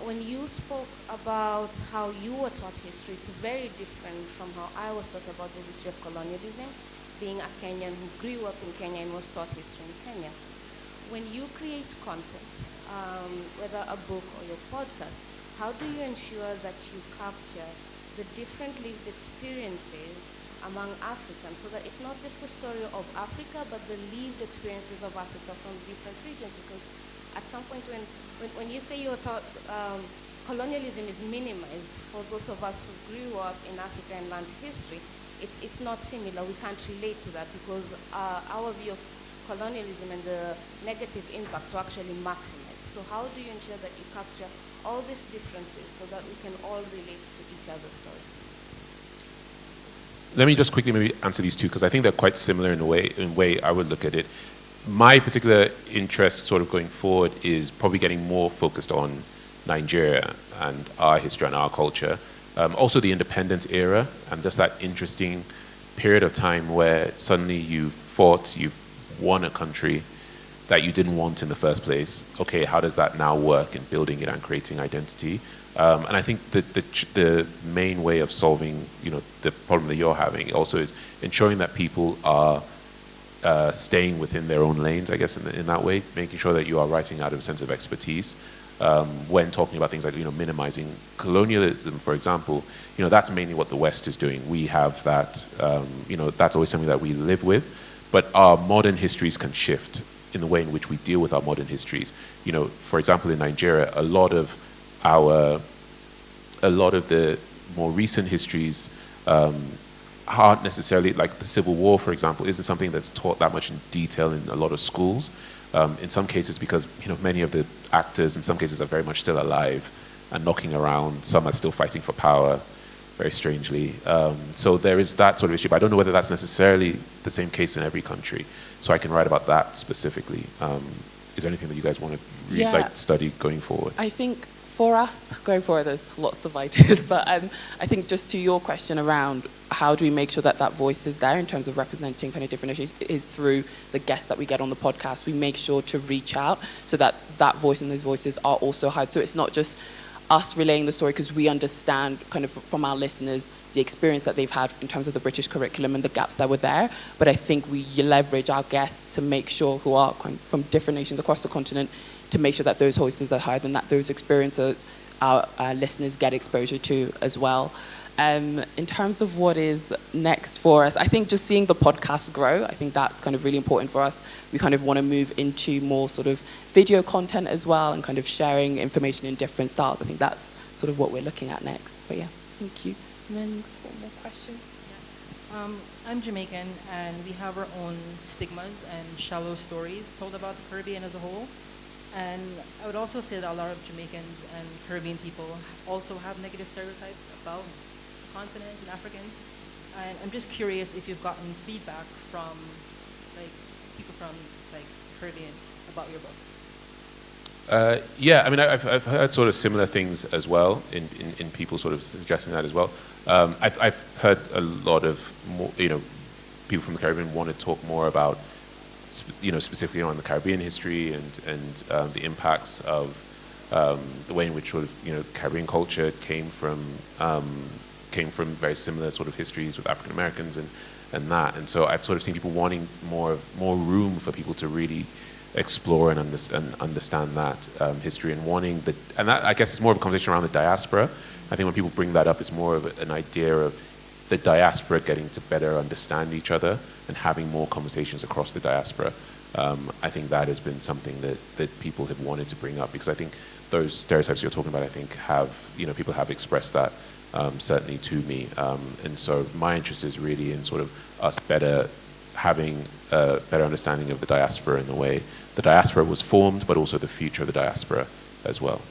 When you spoke about how you were taught history, it's very different from how I was taught about the history of colonialism, being a Kenyan who grew up in Kenya and was taught history in Kenya. When you create content, whether a book or your podcast, how do you ensure that you capture the different lived experiences among Africans, so that it's not just the story of Africa, but the lived experiences of Africa from different regions? Because at some point when you say you're taught colonialism is minimized, for those of us who grew up in Africa and learned history, it's not similar. We can't relate to that because our view of colonialism and the negative impacts are actually maximized. So how do you ensure that you capture all these differences so that we can all relate to each other's stories? Let me just quickly maybe answer these two, because I think they're quite similar in a way I would look at it. My particular interest sort of going forward is probably getting more focused on Nigeria and our history and our culture. Also the independence era, and just that interesting period of time where suddenly you've won a country that you didn't want in the first place. Okay, how does that now work in building it and creating identity? And I think that the main way of solving, the problem that you're having also is ensuring that people are staying within their own lanes, I guess, in that way, making sure that you are writing out of a sense of expertise. When talking about things like, minimizing colonialism, for example, that's mainly what the West is doing. We have that, that's always something that we live with, but our modern histories can shift in the way in which we deal with our modern histories. For example, in Nigeria, a lot of the more recent histories aren't necessarily, like the Civil War, for example, isn't something that's taught that much in detail in a lot of schools. In some cases, because many of the actors in some cases are very much still alive and knocking around. Some are still fighting for power, very strangely. So there is that sort of issue, but I don't know whether that's necessarily the same case in every country. So I can write about that specifically. Is there anything that you guys want to study going forward? I think for us, going forward, there's lots of ideas, but I think just to your question around how do we make sure that that voice is there in terms of representing kind of different issues is through the guests that we get on the podcast. We make sure to reach out so that that voice and those voices are also heard. So it's not just us relaying the story, because we understand kind of from our listeners the experience that they've had in terms of the British curriculum and the gaps that were there. But I think we leverage our guests to make sure, who are from different nations across the continent, to make sure that those voices are heard and that those experiences our listeners get exposure to as well. In terms of what is next for us, I think just seeing the podcast grow, I think that's kind of really important for us. We kind of want to move into more sort of video content as well and kind of sharing information in different styles. I think that's sort of what we're looking at next. But yeah, thank you. And then one more question. I'm Jamaican, and we have our own stigmas and shallow stories told about the Caribbean as a whole. And I would also say that a lot of Jamaicans and Caribbean people also have negative stereotypes about the continent and Africans. And I'm just curious if you've gotten feedback from like people from like Caribbean about your book? Yeah, I mean, I've heard sort of similar things as well in people sort of suggesting that as well. I've heard a lot of more, people from the Caribbean want to talk more about, specifically on the Caribbean history and the impacts of the way in which sort of Caribbean culture came from very similar sort of histories with African Americans and that. And so I've sort of seen people wanting more room for people to really explore and understand that history and wanting and that, I guess, it's more of a conversation around the diaspora. I think when people bring that up, it's more of an idea of the diaspora getting to better understand each other and having more conversations across the diaspora. I think that has been something that people have wanted to bring up, because I think those stereotypes you're talking about, I think people have expressed that certainly to me. And so my interest is really in sort of us having a better understanding of the diaspora and the way the diaspora was formed, but also the future of the diaspora as well.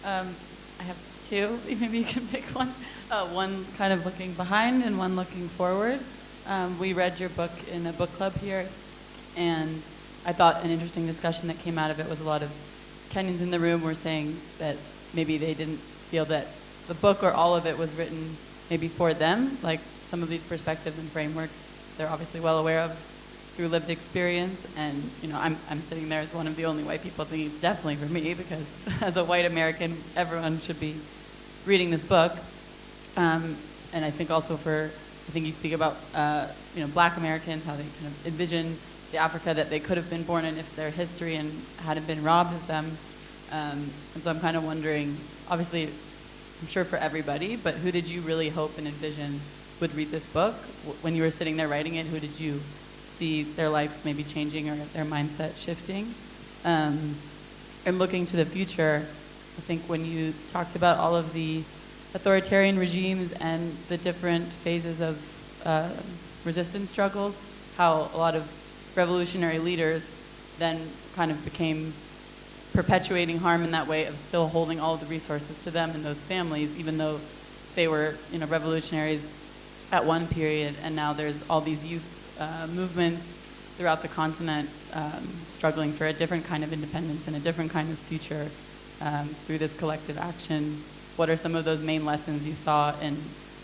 I have two. Maybe you can pick one. One kind of looking behind and one looking forward. We read your book in a book club here, and I thought an interesting discussion that came out of it was a lot of Kenyans in the room were saying that maybe they didn't feel that the book or all of it was written maybe for them, like some of these perspectives and frameworks they're obviously well aware of through lived experience. And I'm sitting there as one of the only white people thinking it's definitely for me, because as a white American, everyone should be reading this book. And I think also I think you speak about Black Americans, how they kind of envision the Africa that they could have been born in if their history and hadn't been robbed of them. And so I'm kind of wondering, obviously, I'm sure for everybody, but who did you really hope and envision would read this book? When you were sitting there writing it, who did you see their life maybe changing or their mindset shifting? And looking to the future, I think when you talked about all of the authoritarian regimes and the different phases of resistance struggles, how a lot of revolutionary leaders then kind of became perpetuating harm in that way of still holding all of the resources to them and those families, even though they were revolutionaries at one period, and now there's all these youth movements throughout the continent struggling for a different kind of independence and a different kind of future through this collective action. What are some of those main lessons you saw in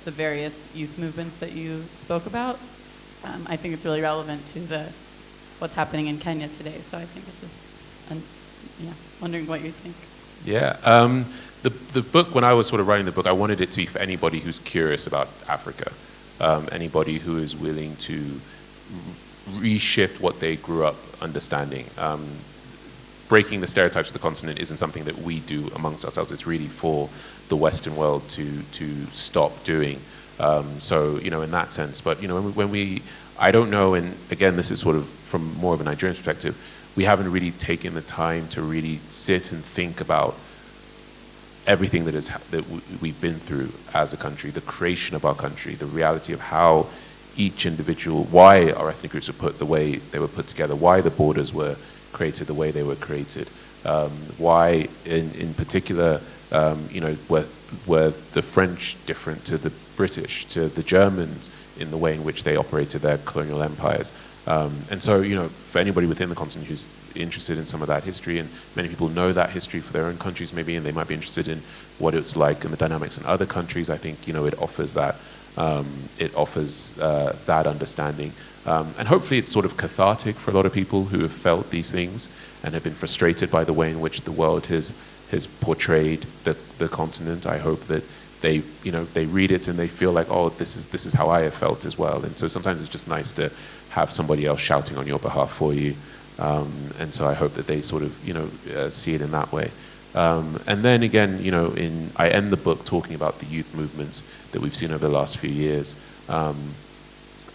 the various youth movements that you spoke about? I think it's really relevant to what's happening in Kenya today, so I think it's just wondering what you think. Yeah, the book, when I was sort of writing the book, I wanted it to be for anybody who's curious about Africa, anybody who is willing to reshift what they grew up understanding. Breaking the stereotypes of the continent isn't something that we do amongst ourselves. It's really for the Western world to stop doing. So, in that sense. But, I don't know, and again, this is sort of from more of a Nigerian perspective, we haven't really taken the time to really sit and think about everything that we've been through as a country, the creation of our country, the reality of how each individual, why our ethnic groups were put the way they were put together, why the borders were created the way they were created, why in particular, were the French different to the British, to the Germans in the way in which they operated their colonial empires. And so, for anybody within the continent who's interested in some of that history, and many people know that history for their own countries maybe, and they might be interested in what it's like and the dynamics in other countries, I think, it offers that. That understanding. And hopefully it's sort of cathartic for a lot of people who have felt these things and have been frustrated by the way in which the world has portrayed the continent. I hope that they read it and they feel like, oh, this is how I have felt as well. And so sometimes it's just nice to have somebody else shouting on your behalf for you. And so I hope that they sort of, see it in that way. And then again, I end the book talking about the youth movements that we've seen over the last few years.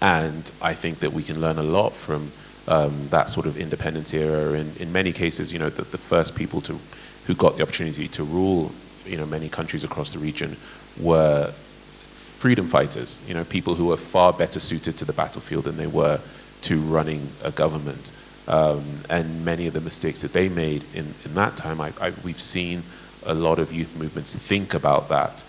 And I think that we can learn a lot from that sort of independence era. In many cases, the first people who got the opportunity to rule, many countries across the region were freedom fighters, people who were far better suited to the battlefield than they were to running a government. And many of the mistakes that they made in that time, we've seen a lot of youth movements think about that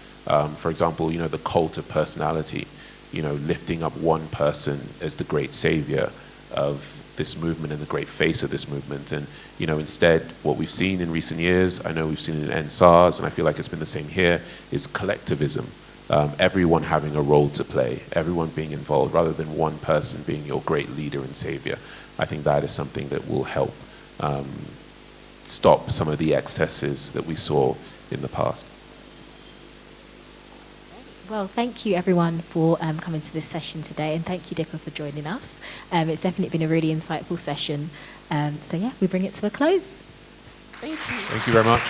For example, the cult of personality, lifting up one person as the great savior of this movement and the great face of this movement. And, instead, what we've seen in recent years, I know we've seen it in NSARS, and I feel like it's been the same here, is collectivism. Everyone having a role to play, everyone being involved, rather than one person being your great leader and savior. I think that is something that will help stop some of the excesses that we saw in the past. Well, thank you everyone for coming to this session today, and thank you, Dipo, for joining us. It's definitely been a really insightful session. So yeah, we bring it to a close. Thank you. Thank you very much.